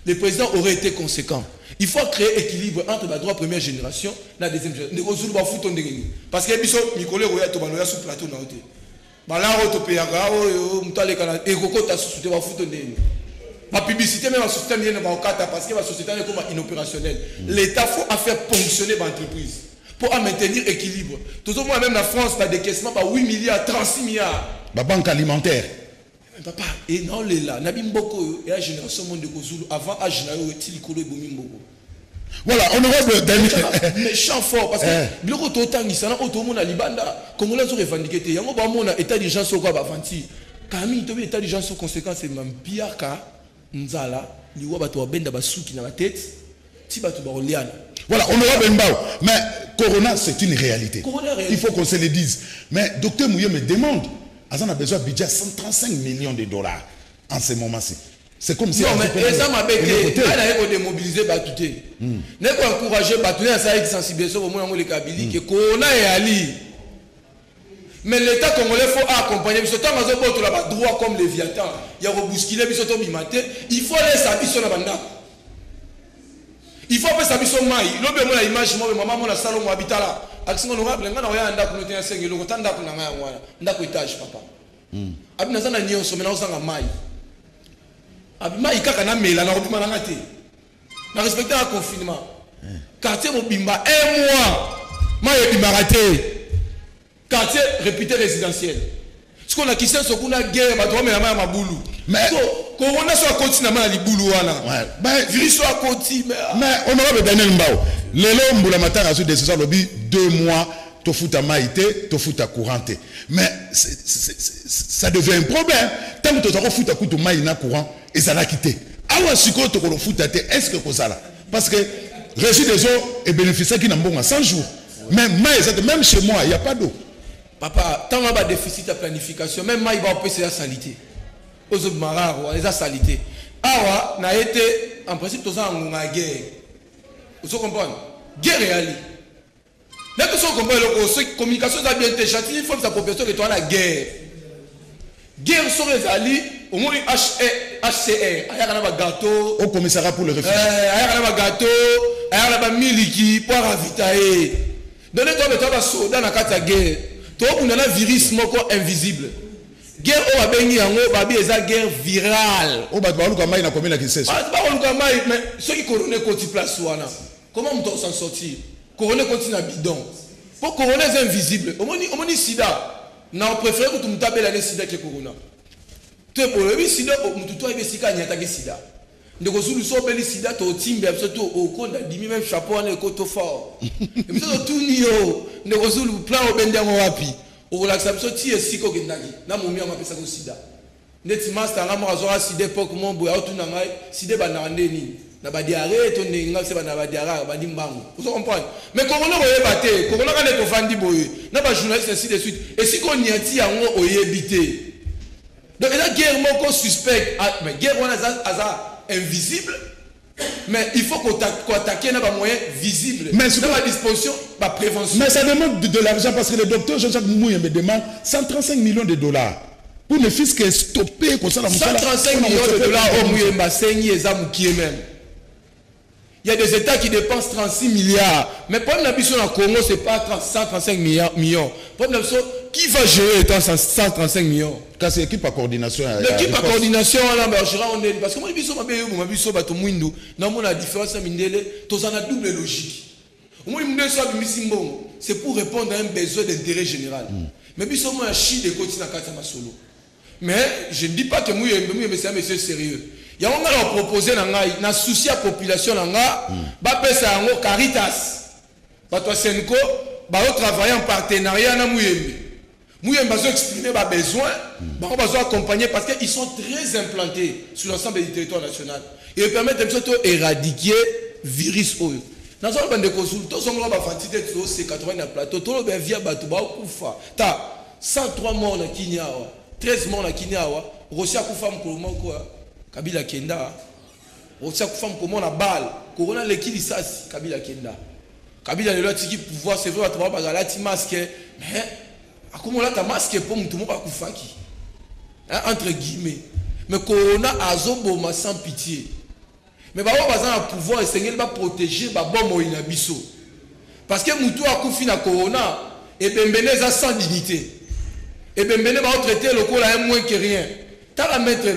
le président aurait été conséquent. Il faut créer équilibre entre la droit première génération et la deuxième génération parce que biso Nicolas Roya to banoya sous plateau na hotel. La publicité même en système parce que la société est inopérationnelle. L'État faut faire fonctionner l'entreprise pour maintenir l'équilibre. Tout au moins même la France a des décaissement par 8 milliards, 36 milliards. La banque alimentaire. Papa, et non les là, Nabimboko et la génération monde de Kozulu avant à Général Tilikolo et Bomimboko. Voilà, honorable Daniel. Méchant fort, parce que le autant il s'en a automone à Libanda. Comme on l'a revendiqué, il y a un état d'urgence au quoi avanti. Camille, tu état d'urgence aux conséquences, c'est même pire qu'à Nzala, il y a un benda basou qui dans la tête, si tu vas voilà, honorable Mbao. Mais Corona, c'est une réalité. Il faut qu'on se le dise. Mais docteur Mouye me demande, on a besoin d'un budget de 135 millions de dollars en ce moment-ci. C'est comme si... Non, mais les hommes avec les démobiliser Batouté. N'est pas encourager Batouté à ça sensibiliser au moins les Kabylie que Corona est Ali. Mais l'État congolais faut accompagner. Ce temps, on a droit comme Léviathan. Il y a rebousquilé, il faut laisser sa vie sur la bande. Il faut faire sa vie sur maille. L'homme a l'image, maman, mon salon, habitat là. Action honorable, on a un dap, nous tenons 5 euros, on a un dap, on a un étage, papa. Abinazana Nyon, on a un maille. Abima ikaka na mela na robima na ngate. Na respecter le confinement. Quartier Mobimba 1 mois. Ma yebima raté. Quartier réputé résidentiel. Ce qu'on a qui sait ce qu'on a guerre ba to mela ma mabulu. Mais corona soit continue na libulu wana. Ben virus soit continue. Mais honorable Daniel Mbao, lelo mbula matanga sur décision lobby 2 mois tofuta maïté, tofuta couranté. Mais ça devient un problème. Tant que tu as futa kutu maïna courant, et ça l'a quitté. Awa siko to ko futa te, est-ce que ça là? Parce que régie des eaux et bénéficiaire qui n'ont pas 100 jours. Même chez moi, il n'y a pas d'eau. Papa, tant qu'il y a déficit de planification, même moi, il va empêcher la salité. Aux autres marins, les salité. Awa, n'a été, en principe, tous en guerre. Vous comprenez? Guerre réelle. Dès que vous comprenez, la communication a bien été châtiée, il faut que sa population soit la guerre. Guerre sur les alliés, au moins HCR, il y a un gâteau. Au commissariat pour le réfugié. Il y a un gâteau, il y a un miliki pour ravitailler. Donnez-toi le soldat dans la guerre. Tu as un virus invisible. Guerre au Babengi en haut, Babi est une guerre virale. Au Babalouka na combien qui c'est ça? Mais ceux qui coronent continue place ouana. Comment on peut s'en sortir? Coroner continue à bidon. Pour coroner c'est invisible. Au moins sida. Non, préfère que tu me tapes la sida que corona. Tu es pour le sida, tu dois y sika nyata sida. De kozulu so beli sida to timbe absolument au konda dimi même chapeau na koto fort. Et ça tout nio de kozulu plan au benda wapi. Au relaxa so ti esiko gendaki. Na momi ma pesa ko sida. Neti master nga mo azora sida époque mon boya tout na ngai sida ba na ndeni. Na ba diarrhée to nenga se ba na ba diarrhée ba dimbango. Vous comprenez? Mais corona oyeba te, corona ka ne to fandi boye. Na ba journaliste ainsi de suite. Et si ko niati yango oyebité. Donc la guerre moko suspect, mais guerre on a invisible, mais il faut qu'on attaque dans un moyen visible. Mais dans la disposition, la prévention. Mais ça demande de l'argent parce que le docteur Jean-Jacques Mouye me demande 135 millions de dollars pour ne fût que stopper comme ça. 135 millions de dollars au Mouye Mbassengi et Zamouki même. Il y a des États qui dépensent 36 milliards. Mais pour l'ambition en Congo, ce n'est pas 135 millions. Pour l'ambition, qui va gérer 135 millions? Parce que l'équipe à coordination. L'équipe à coordination, parce que moi, je suis la différence entre la double logique. C'est pour répondre à un besoin d'intérêt général. Mais je suis de continuer à solo. Mais je ne dis pas que c'est un monsieur sérieux. Il y a un proposé dans souci à la population, Caritas, Senko, travailler en partenariat avec Mouyembe. Mouyembe va exprimer les besoins, on va accompagner parce qu'ils sont très implantés sur l'ensemble du territoire national. Et ils permettent d'éradiquer le virus. Dans un bande de consultants, on va faire c'est 80 plateaux, tout le monde vient Batouba ou Koufa. T'as 103 morts dans Kinyawa, 13 morts dans Kinyawa, Rossia Koufa Mkolomoko, Kabila Kenda, Rossia Koufa Mkolomoko na balle, Corona l'Ekilissas, Kabila Kenda. Kabila le qui pouvoir, c'est vrai, tu vas pas la masque, mais comment là ta masque pour tout le monde Koufa qui entre guillemets. Mais Corona a zoboma sans pitié. Mais bah on va pouvoir essayer de protéger bah bon inabiso. Parce que Moutou a koufi na Corona et Bembeneza sans dignité. Et Bembene va traiter le coup là moins que rien. T'as maître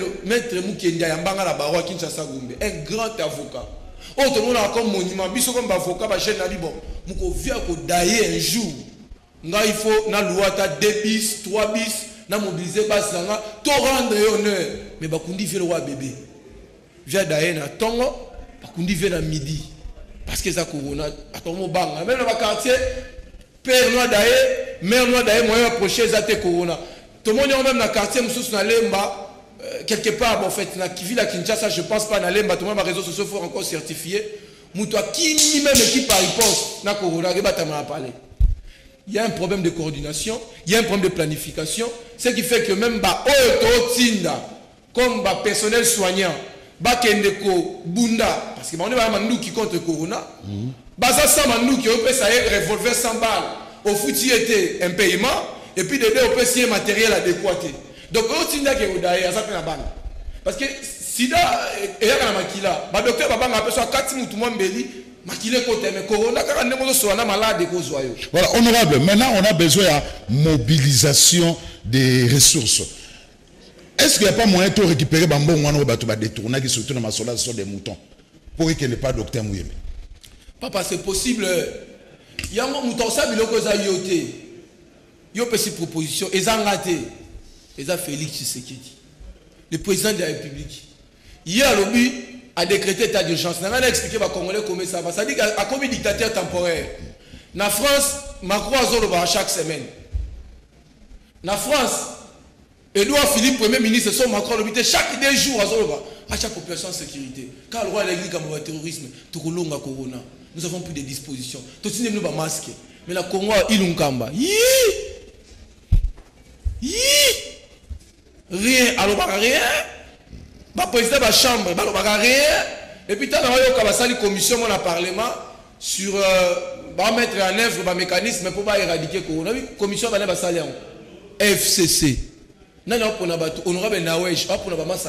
Moukendia Yambanga la Barwa Kinshasa Gombe, un grand avocat. Autre monde a comme monument, biso comme avocat, bah jeune ali bon. Mouko vient ko dailler un jour. Nga il faut na loi ta 2 bis, 3 bis, na mobiliser bas nga, to rendre honneur. Mais bah kundi fait le roi bébé. Vient dailler na tongo, bah kundi vient à midi. Parce que ça corona, attends mon bang, même dans le quartier, père noir dailler, mère noir dailler, moyen approcher ça te corona. Tout le monde est même dans le quartier, monsieur na lemba. Quelque part, en fait, na Kivi la Kinshasa, je pense pas dans les bâtiments, ma réseaux sociaux faut encore certifier. Moutoua qui même équipe par réponse, na corona, il y a un problème de coordination, il y a un problème de planification, ce qui fait que même bah comme bah personnel soignant, bah kendeko bunda, parce que bah on est vraiment nous qui contre corona, bah ça ça nous qui on peut ça revolver 100 balles, au foutu était un paiement, et puis de deux on peut signer matériel adéquat. Donc, parce que sida et la makila, le docteur va pas soit 4 mois makile côté mais corona car on soit malade ko zoyo. Voilà, honorable, maintenant on a besoin de mobilisation des ressources. Est-ce qu'il n'y a pas moyen de récupérer bambon ou de détourner qui surtout dans ma soldat sur des moutons pour qu'il n'y ait pas docteur Mouyembe? Papa, c'est possible. Il y a un mouton ça biloko za yoté. Yo petite proposition et ça raté. Et ça, Félix Tshisekedi, le président de la République. Hier, l'OBI a décrété l'état d'urgence. On a expliqué aux Congolais comment ça va. Ça dit qu'à comme dictateur temporaire. En France, Macron a chaque semaine. Na France, Edouard Philippe, Premier ministre, son Macron a chaque 2 jours à chaque population en sécurité. Car le roi a dit comme le terrorisme, tout le monde a corona. Nous avons pris des dispositions. Tout le monde a masqué. Mais la Congo, il y a rien. Alors, rien. Le président de la chambre, rien. Et puis, il y a une commission dans le Parlement sur mettre en œuvre un mécanisme pour éradiquer le corona. La commission va aller FCC. Non, honorable Nawesh, pour la masse.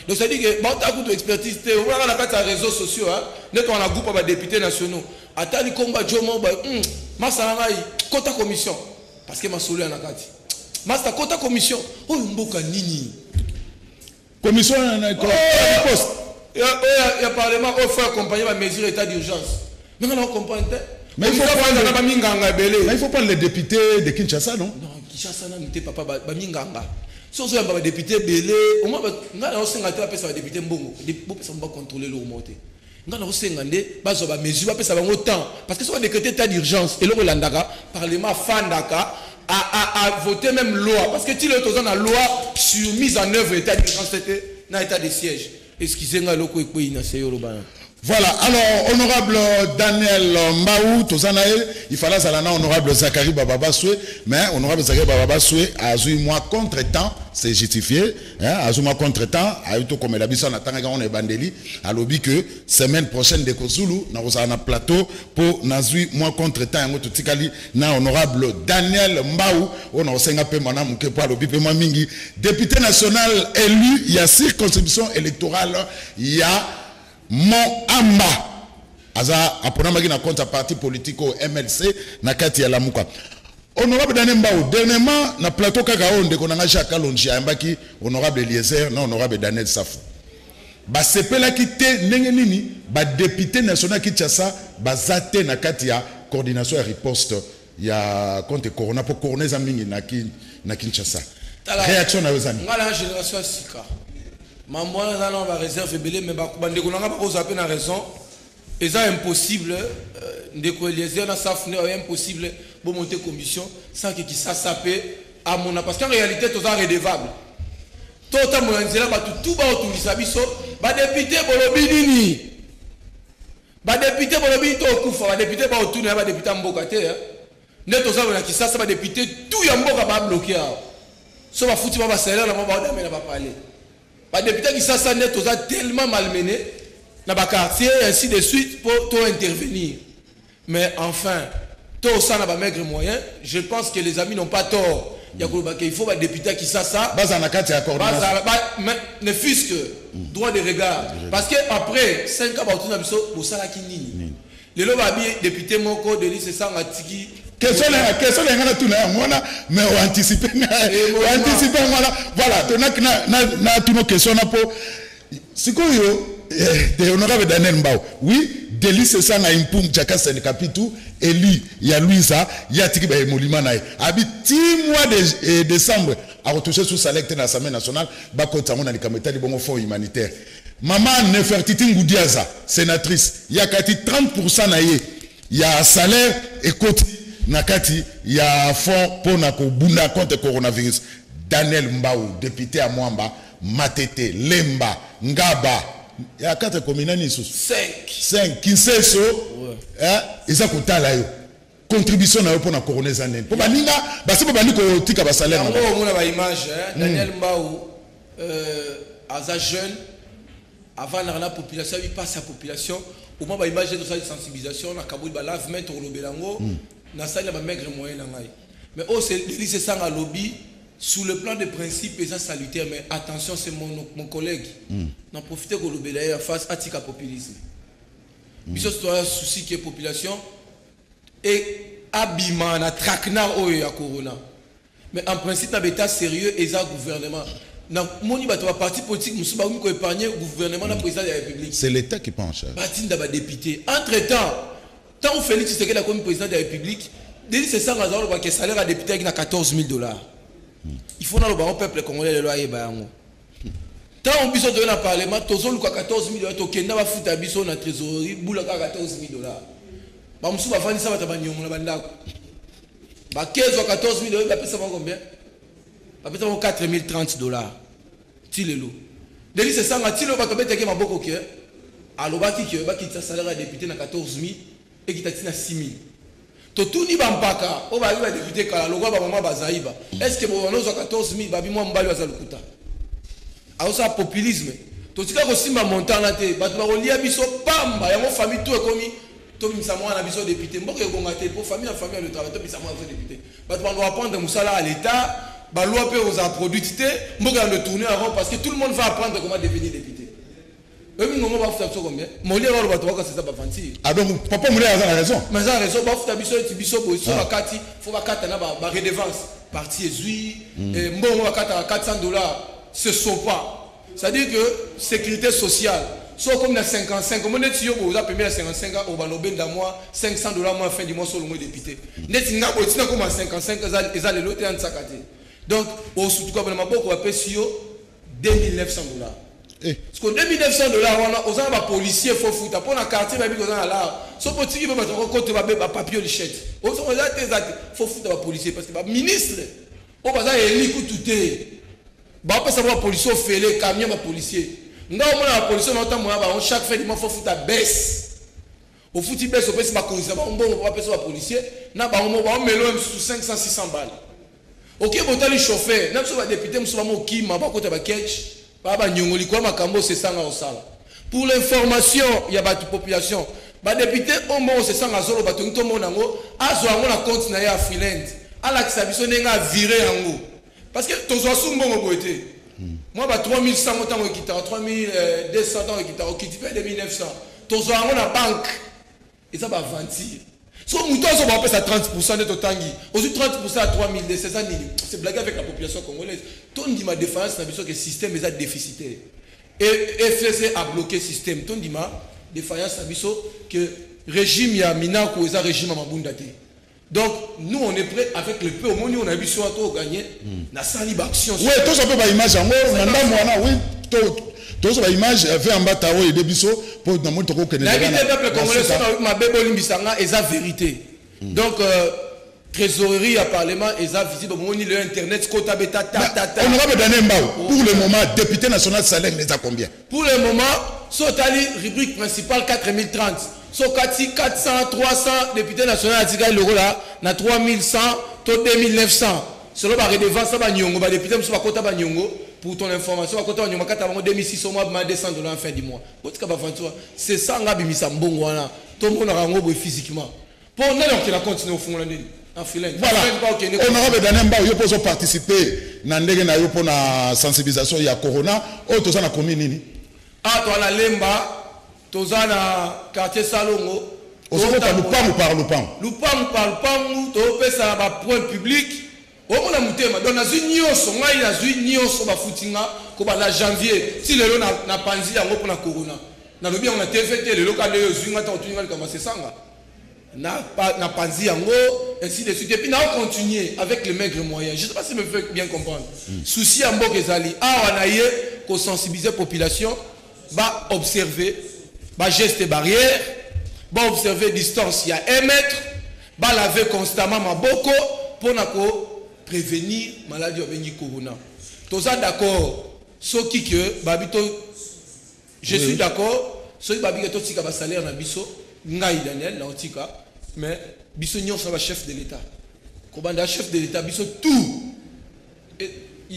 Donc, ça dit que, tu as expertise, on va dans les réseaux sociaux, on a un groupe de députés nationaux. Attends, combat, quota commission. Parce que ma solé en a gâté. Masta quota commission. Oh, mboka nini. Commission, il y a poste. Il y a parlement offert accompagner la mesure d'état d'urgence. Mais on comprend. Mais il faut prendre les députés de Kinshasa, non? Non, Kinshasa n'a pas Baminganga. Si on a des députés belé, au moins, on a aussi un député Mbongo. On va contrôler le remonté. On a aussi un mesure, ça va autant. Parce que si on a décrété état d'urgence, et le Rolandaka, Parlement Fandaka, a voté même loi. Parce que si le tozen a loi sur mise en œuvre état d'urgence, c'était un état de siège. Excusez-moi, le Kouékoué, il a voilà, alors, honorable Daniel Mbaou, il fallait que honorable Zakari Bababasoué, mais honorable Zakari Bababasoué a eu moins contre-temps, c'est justifié, a eu moins contre-temps, a eu tout comme la bison, on est bandeli, à l'objet que semaine prochaine de Kozulu, nous avons un plateau pour nous moins contre-temps, honorable Daniel Mbaou, on a aussi un peu madame que pour l'objet mingi, député national élu, il y a circonscription électorale, il y a Mon Amba aza aponamaki na compte parti politique au MLC na kati ya Lamuka. Honorable Daniel Mbao, dernièrement na plateau kaka onde konanga Jacques Alonji ambaki honorable Eliezer na honorable Daniel Safou. Ba sepela kité ndenge nini ba député national Kinshasa bazate na kati ya coordination ya riposte ya contre corona pour corona za mingi na Kinshasa. Réaction na wezani. Ngala génération sika. Mambo na non va réserve belé mais ba bandeko nanga ba ko na raison. Et ça impossible ndeko Eliezer na Safou impossible pour monter commission sans que qui ça sapé à mon parce qu'en réalité tout ça redevable. Tout ta mo nzela ba tout ba autorisation biso ba député bolobi nini. Ba député bolobi to kufa ba député ba autour ba député mboka te ne to ça na qui ça ba député tout ya mboka ba bloquer. So ba fouti ba salaire na ba dame na ba parler. Les députés qui sont tellement malmenés dans le quartier et ainsi de suite pour intervenir. Mais enfin, tout ça n'a pas maigre moyen. Je pense que les amis n'ont pas tort. Il faut des députés qui sont ça. Ne fût-ce que droit de regard. Parce qu'après 5 ans, vous savez qui ni. Les députés Moko de l'I, ça tiki. Question mais on anticipe voilà tu nos questions pour sikoyo honorable Daniel Mbao oui délit c'est ça na impung chaka sen capitou Eli ya Louisa ya tiki ba emolima na abi 10 mois de décembre a retouché sous salaire de l'Assemblée nationale ba kota mona likameta li bongo fonds humanitaire maman Nefertiti Ngoudiaza sénatrice ya kati 30% na ye ya salaire et côté nakati ya fond pour na kobunda contre coronavirus. Daniel Mbao député à Mwamba Matete Lemba Ngaba ya 4 communes ni sous 5 Kinseso eza kotala yo contribution na yo pour na coronavirus nene pour baninga basi bani ko tika ba salaire on a ba image Daniel Mbao aza jeune avant la population il passe sa population au moins ba image de sa sensibilisation na kabou ba lave mettre au lobelango na salle ba maigre moyen na ngai mais oh c'est ça à lobby sous le plan de principe et ça salutaire mais attention c'est mon collègue n'en profiter que le face atika populisme biso toi souci que population et abima na trakna o ya corona mais en principe na état sérieux et ça gouvernement na moni bato ba parti politique musu ba ko épargner gouvernement na président de la République c'est l'état qui prend en charge batinda ba député entre-temps tant Félix Tshisekedi comme président de la République, c'est ça que le salaire à député qui a $14,000. Il faut dans le peuple congolais le loi et bayango. Tant on biso de na parlement, tozo luka $14,000 to kenda ba futa biso na trésorerie, boula $14,000. Ba musu ba fani ça ba tabanyongo na bandako. Bah 15 ou 14 000 euros, ça va combien? Ça va 4 030 $. Tilelo. Deli c'est ça, Tilo va tomber avec ma boko qui alors qui a salaire à député na 14 000 et qui t'a dit 6 000. To tout ni bampaka, on va arriver à député kala logo ba maman bazaïba. Est-ce que bon on a 14 000 babi moi mbali wa zalukuta. Alors ça populisme. To tika ko simba montant te, ba to lia biso pamba ya mo famille tout ekomi to misa moi na biso député. Mboko ko ngate pour famille le travail to misa moi député. Ba to va prendre musala à l'état. La loi peut aux produits, on va le tourner avant parce que tout le monde va apprendre comment devenir député. Ah donc papa Moulé a raison. Mais il a raison, il faut la redevance. Parti est bon, 400 $, ce ne sont pas. C'est-à-dire que sécurité sociale, soit comme dans 55, comme on est sûr, vous avez payé 55 ans, on va l'obéir d'un mois, 500 $ moins fin du mois sur le mois député. Net, il y a 55, ils ont les lots en saccaté. Donc, au sous tout cas, on va payer 2900 $. Parce que 2900 $, on a un policier, il faut foutre. Pour un quartier, on a là. Si on peut tirer un papier, il faut foutre un policier. Parce que le ministre, on va dire tout est. On peut savoir policier, on fait les camions, les policiers. On a un policier, on chaque fin du mois, il faut foutre un baisse. Au foot, il baisse, on peut se faire un policier. On a un sous 500-600 balles. Ok, bon, tu as les chauffeurs, nous sommes députés, nous sommes qui m'a pas côté baketch, baba nyongoli quoi makambo c'est ça au sala. Pour l'information, il y a la population. Ba député au moins c'est ça ngazolo bato ngito monango, azo ngo na compte na ya freeland. Ala kisabiso nenga virer yango. Parce que to zo sumbongo boete. Moi ba 3100 motango kitara, 3200 ans kitara, qui fait 2900. To zo ngo na banque. Et ça va mentir. Si on va passer à 30% de ton tangi, aussi 30% à 3 200, c'est blagué avec la population congolaise. Ton dit ma défense, c'est que le système est déficitaire. Et FCC a bloqué le système. Ton dit ma défaillance, c'est que le régime a minako et un régime à Mabundate. Donc, nous, on est prêts avec le peu. Au moins, on a vu sur à gagner. On a sali action. Oui, tout ça peut pas imaginer. Oui, tout ça image fait en bas tao et des bisous pour dans mon toko que les peuple congolais sont ma bébé limbisanga et sa vérité. Donc trésorerie à parlement et ça visible au moment le internet quota bêta on va me donner un bao. Pour le moment député national salaire les a combien? Pour le moment sotali rubrique principale 4030. Sokati 400 300 député national atika le là na 3100 to 2900. Selon la redevance ba nyongo ba député muso ba quota ba nyongo. Pour ton information, à côté de 2600 mois, 200 $ en fin du mois. C'est ça, on a mis ça bon. Tout le monde a rendu physiquement. Pour nous, on a continué au fond en freelance. Voilà. On aura besoin de participer dans la sensibilisation il y a Corona. Oh, tout ça na commune. Ah, toi la Lemba, tout ça na quartier Salongo. On se parle Lupam. Lupam, tu fais ça à point public. On a monté, dans une nyonso, on a une nyonso, la janvier, si le lot n'a pas dit pour la corona. Dans le bien, on a fait le local de Zunga, c'est ça. N'a pas dit en gros, ainsi de suite. Et puis, on continue avec les maigres moyens. Je ne sais pas si je me fais bien comprendre. Souci en bas, on a eu qu'on sensibilise la population, va observer, va geste barrière, va observer distance, il y a 1 mètre, va laver constamment ma boko pour prévenir maladie au corona. Tous d'accord. Ceux qui que babito, je suis d'accord. Ceux qui babito tika ba salaire na biso, ngai Daniel na otika, mais biso nyon ça va chef de l'État. Kobanda chef de l'État biso tout.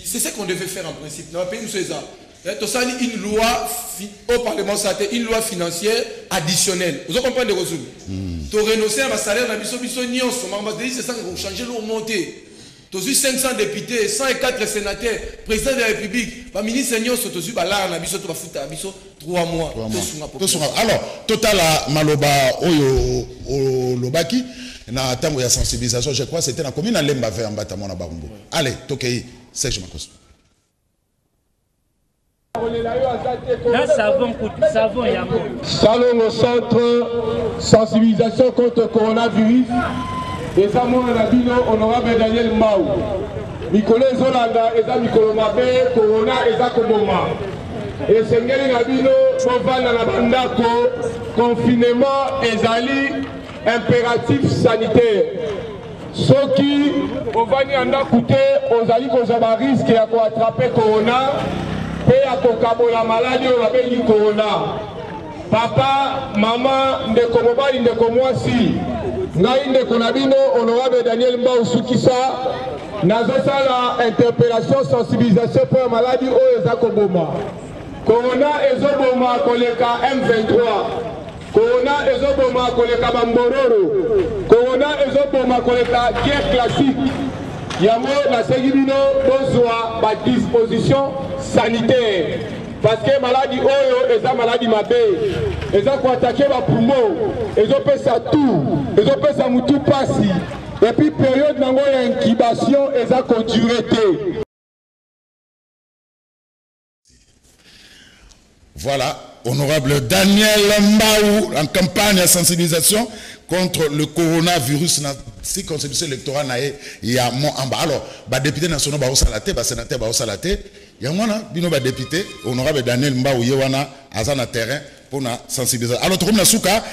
C'est ce qu'on devait faire en principe. Dans le pays nous c'est ça. Tout ça une loi au Parlement ça une loi financière additionnelle. Vous comprenez les ressources. Tu renoncer à ma salaire na biso nyon, c'est ça qu'on changer l'eau monter. Tu as 500 députés, 104 sénateurs, président de la République, le ministre Seigneur, tu as eu là, tu as fait 3 mois. Alors, total Maloba Oyo Lobaki, na tango ya sensibilisation, je crois c'était la commune à Lemba vers Mbatamona Barumbo. Allez, Tokei, Serge Makos. Salon au centre sensibilisation contre le coronavirus. Et ça, mon ami, honorable Daniel Mao. Nicolas Zolanda, et ça, Nicolas Mabé, Corona, et ça, Koboma. Et Seigneur Nabino, Bovan Nabandako, confinement, Ezali, impératif sanitaire. soki ovani anda coûté ozali kozaba risque ya koattraper corona pe ya kokabola maladie oyo babengi corona. Papa, mama, ndeko mobali, ndeko mwasi, ngai ndeko na bino honorable Daniel Mbao Sukisa, nazosala interpellation sensibilisation pour la maladie oyo eza koboma. Corona ezoboma koleka M23. Corona ezoboma koleka bambororo. Corona ezoboma koleka guerre classique. Yango nasengi bino bozwa ba disposition sanitaire. Parce que maladie oyo eza maladie mabe. Eza ko attaquer ba poumon, ezopesa tout, ezopesa mutu pasi. Et puis période nango ya incubation eza ko durer te. Voilà, honorable Daniel Mbao, en campagne de sensibilisation contre le coronavirus dans la circonscription électorale, il y a mon amba. Alors, les députés nationaux, les sénateurs, il y a un député, honorable Daniel Mbao, il y a un terrain pour la sensibilisation. Alors, tout le monde,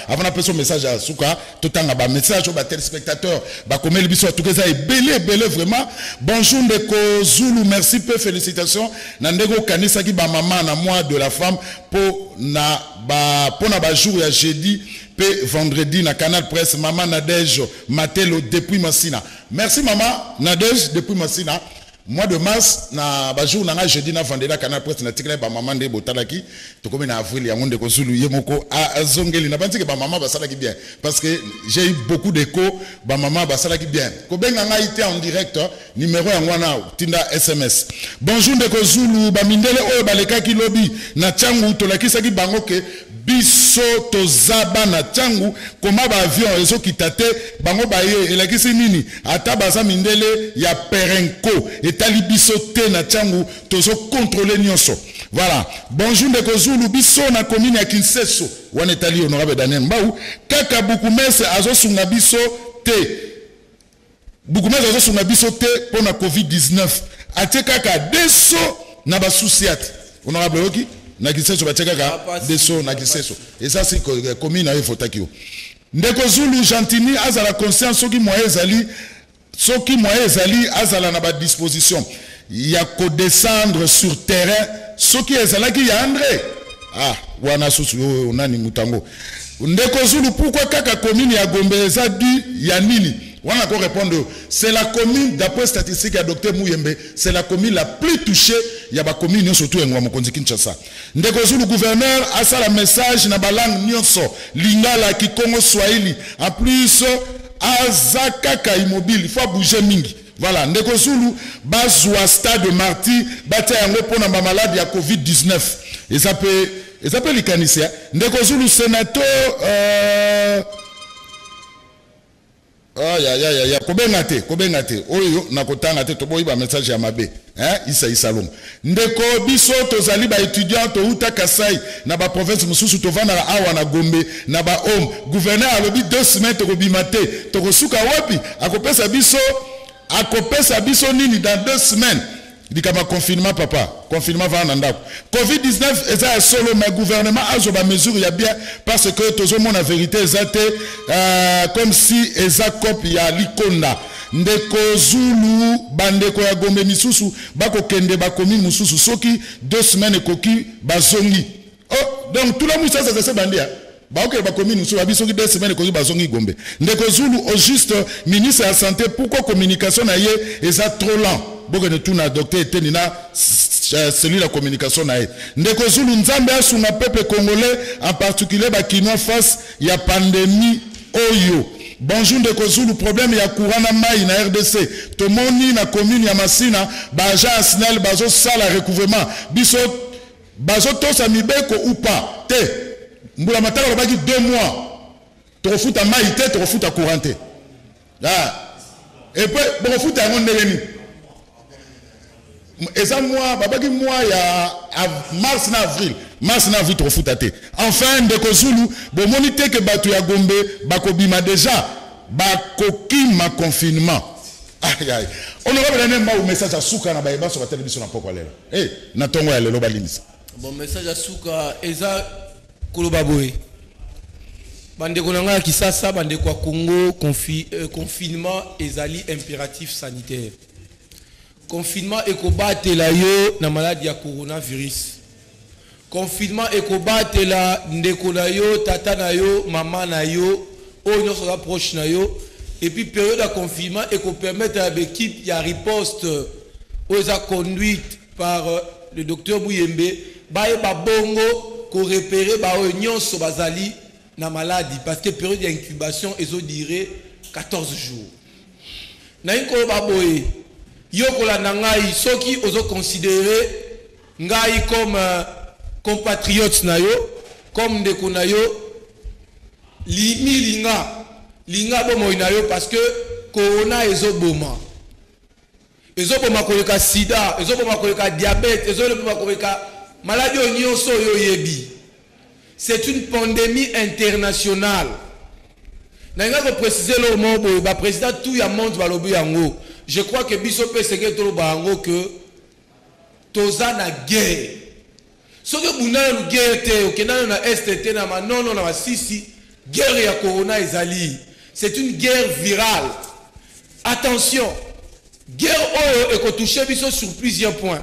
avant d'appeler son message à Souka, tout le temps, un message aux téléspectateurs, comme il dit, tout ça est belé, vraiment. Bonjour, Ndeko Zulu, merci, peu félicitations. Nandego Kanisaki, ba maman, na moi de la femme, pour na jour, ya jeudi, pe vendredi, na Canal Presse, maman Nadège Matelo, depuis Massina. Merci, maman Nadège, depuis Massina. Mois de mars, na jour na jeudi na vendredi Canal Presse na tikela ba maman de botalaki to comme na avril ya monde ko Zulu yemoko a zongeli na banti ke ba maman basala ki bien parce que j'ai eu beaucoup d'écho ba maman basala ki bien ko benga nga ité en direct numéro ya wana tinda SMS. Bonjour de ko Zulu ba mindele o baleka ki lobby na changu to lakisa ki bango ke biso tozaba na changu koma ba avion ezo kitate bango ba ye elakisi nini ata baza mindele ya perenko etali biso te na changu tozo contrôler nyonso. Voilà, bonjour de Kozulu biso na commune ya Kinseso wana etali honorable Daniel Mbao kaka bukumese azosunga biso te bukumese azosunga biso te pona COVID-19 atie kaka deso na basusiat honorable Oki na Kinseso batiaka ka deso na Kinseso et ça c'est commune na Fotakio ndeko Zulu Gentini azala conscience soki moye ezali azala na ba disposition ya ko descendre sur terrain soki ezalaki ya André wana susu nani mutango ndeko Zulu pourquoi kaka commune ya Gombe ezadi ya nini wana ko répondre c'est la commune d'après statistique ya docteur Mouyembe c'est la commune la plus touchée ya ba commune surtout en Mokonzi Kinshasa ndeko Zulu gouverneur asala message na balang nyonso lingala kikongo swahili en plus azakaka immobile il faut bouger mingi. Voilà, ndeko Zulu bazwa stade marty batia yango pona ba malade ya COVID-19 et ça peut likanisia ndeko Zulu sénateur kobengate oyo nakotanga te toboyi ba message ya mabe isa salon ndeko biso tozali ba étudiant to uta Kasai na ba province mususu tovana awa na Gombe na ba homme gouverneur alobi 2 semaines to kobimate to kosuka wapi akopesa biso nini dans 2 semaines dikama confinement papa confinement va na ndako COVID-19 eza solo mais gouvernement azo ba mesure ya bien parce que tozo mona vérité ezate comme si eza cop ya likonda ndeko Zulu bandeko ya Gombe misusu bako kende ba commune mususu soki 2 semaines ekoki bazongi donc tout le monde ça c'est bandia ok ba commune mususu abiso ki 2 semaines ekoki bazongi Gombe ndeko Zulu au juste ministre de la santé pourquoi communication na ye eza trop lent beaucoup de tout na docteur Etenina celui la communication na ye ndeko Zulu nzambe asunga peuple congolais en particulier ba kinois face ya pandémie oyo. Bonjour ndeko Zulu problème ya courant na mai na RDC to moni na commune ya Masina ba agent Arsenal bazo sala recouvrement biso bazo tosa mibeko ou pas te mbula matala lobaki 2 mois to refuta mai te to refuta courant te et puis bo refuta yango ndengeni et ça moi babaki moi ya mars na avril to refuta te enfin ndeko Zulu bo monite que batu ya Gombe bakobima déjà bakokima confinement honorable Daniel Mbao message à Souka na baeba sur la télévision na poko lela na tongo ya lelo balimisa bon message à Souka eza koloba boy Bandeko nanga Kisasa, bandeko à Congo, confinement ezali impératif sanitaire. Confinement ekobate la yo na maladie ya coronavirus. Confinement ekobate la ndeko na yo, tata na yo, maman na yo, oyo sera proche na yo. Et puis période de confinement eko permettre à l'équipe ya riposte aux a conduite par le docteur Bouyembe, baye ba bongo ko repérer ba nyonso bazali na maladie parce que période d'incubation ezo dirait 14 jours. Na yiko ba boye yoko la ngai soki ozo considérer ngai comme compatriote na yo, comme ndeko na yo linga bomo na yo parce que corona ezo boma. Ezo boma koleka sida, ezo boma koleka diabète, ezo boma koleka maladie nyonso yo yebi. C'est une pandémie internationale. N'a préciser le mot, le président tout ya monde va lobi yango. Je crois que biso pe senge to bango que toza na guerre. Ce que buna na guerre te, okena na STT na manono na sisi, guerre ya corona ezali. C'est une guerre virale. Attention. Guerre oyo eko toucher biso sur plusieurs points.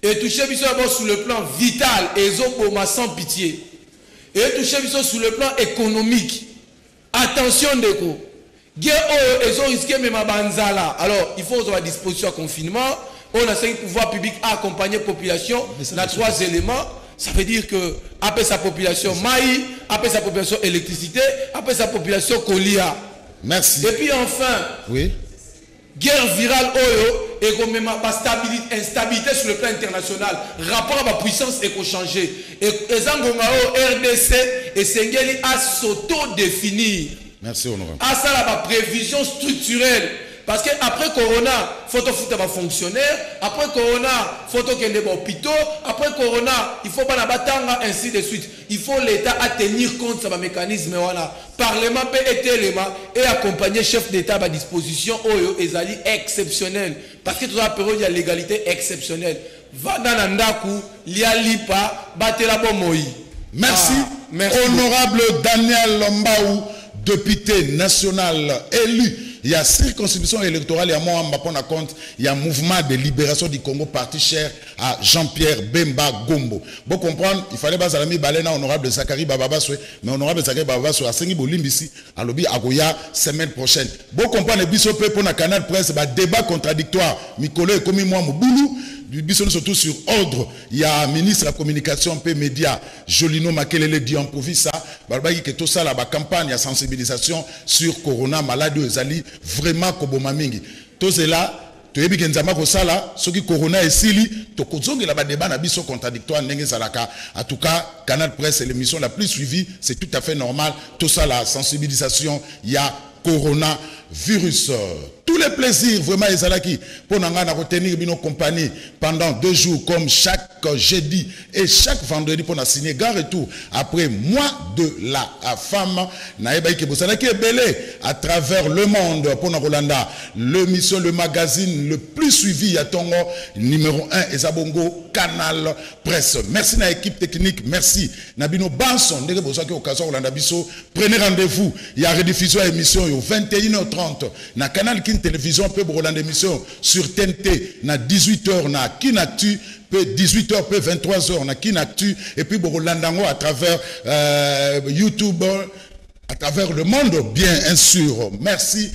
Et toucher biso d'abord sur le plan vital et ezoboma sans pitié. Et toucher biso sur le plan économique. Attention Ndeko. Guerre oyo ezo risquer même banzala. Alors, il faut avoir disposition à confinement. On a 5 pouvoirs publics à accompagner la population. On a 3 éléments. Ça veut dire que après sa population maï, après sa population électricité, après sa population colia. Merci. Et puis enfin, oui. Guerre virale oyo et comme même instabilité sur le plan international, rapport à la puissance est changé. Et Zangongao RDC et Sengeli a s'auto-définir. Merci honorable. À ça la prévision structurelle. Parce que après Corona, il faut foutre un fonctionnaire. Après Corona, il faut qu'il y ait des hôpitaux. Après Corona, il faut pas la batanga, ainsi de suite. Il faut l'État à tenir compte de ce mécanisme. Voilà. Parlement peut être élément et accompagner chef d'État à disposition. Oyo ezali exceptionnel. Parce que tout ça période il y a légalité exceptionnelle. Va dans l'andaku, lia lipa, batela bomoi. Merci. Merci. Honorable Daniel Lombaou, député national élu. Il y a circonscription électorale, il y a moi, on va compte, il y a mouvement de libération du Congo, parti cher à Jean-Pierre Bemba Gombo. Vous comprenez, il fallait pas salami balena honorable Zakari Bababaswe, mais honorable Zakari Bababaswe a Sengi Bolimbisi, à l'obi Agoya, semaine prochaine. Vous comprenez, le bisope pour la canal presse, débat contradictoire, Mikolo et Komi moi Mouboulou, du biso surtout sur ordre, il y a un ministre de la communication, peu média, Jolino Makelele dit en profit ça, Barbaï que tout ça la campagne à sensibilisation sur Corona, maladie aux ali, vraiment Koboma Mingi. Tout cela, tu es bien Nzama Kosala, ce qui Corona est sili, tu kozongi la débat na biso contradictoire, Nenge Salaka. En tout cas, Canal Presse est l'émission la plus suivie, c'est tout à fait normal. Tout ça, la sensibilisation, il y a coronavirus. Tous les plaisirs, vraiment, Ezalaki, pour nous retenir nos compagnies pendant 2 jours, comme chaque jeudi et chaque vendredi, pour nous signer gare et tout. Après mois de la femme, à travers le monde, pour nous Rolanda, l'émission, le magazine le plus suivi à Tongo, numéro 1, Ezabongo, Canal Presse. Merci à l'équipe technique, merci. Nabino Banson, prenez rendez-vous, il y a rediffusion à l'émission, 21h30, na Canal Télévision peut Roland émission sur TNT na 18h na Kinactu peut 18h peut 23h na Kinactu et puis Rolandango à travers YouTube à travers le monde bien sûr. Merci.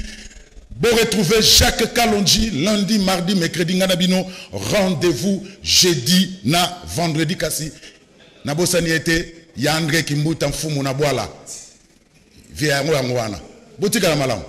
Bon retrouver Jacques Kalonji lundi, mardi, mercredi Nganabino. Rendez-vous jeudi na vendredi kasi. Na bosani été ya André Kimbuta mfumu na boala. Via ngwana. Botika la malamu.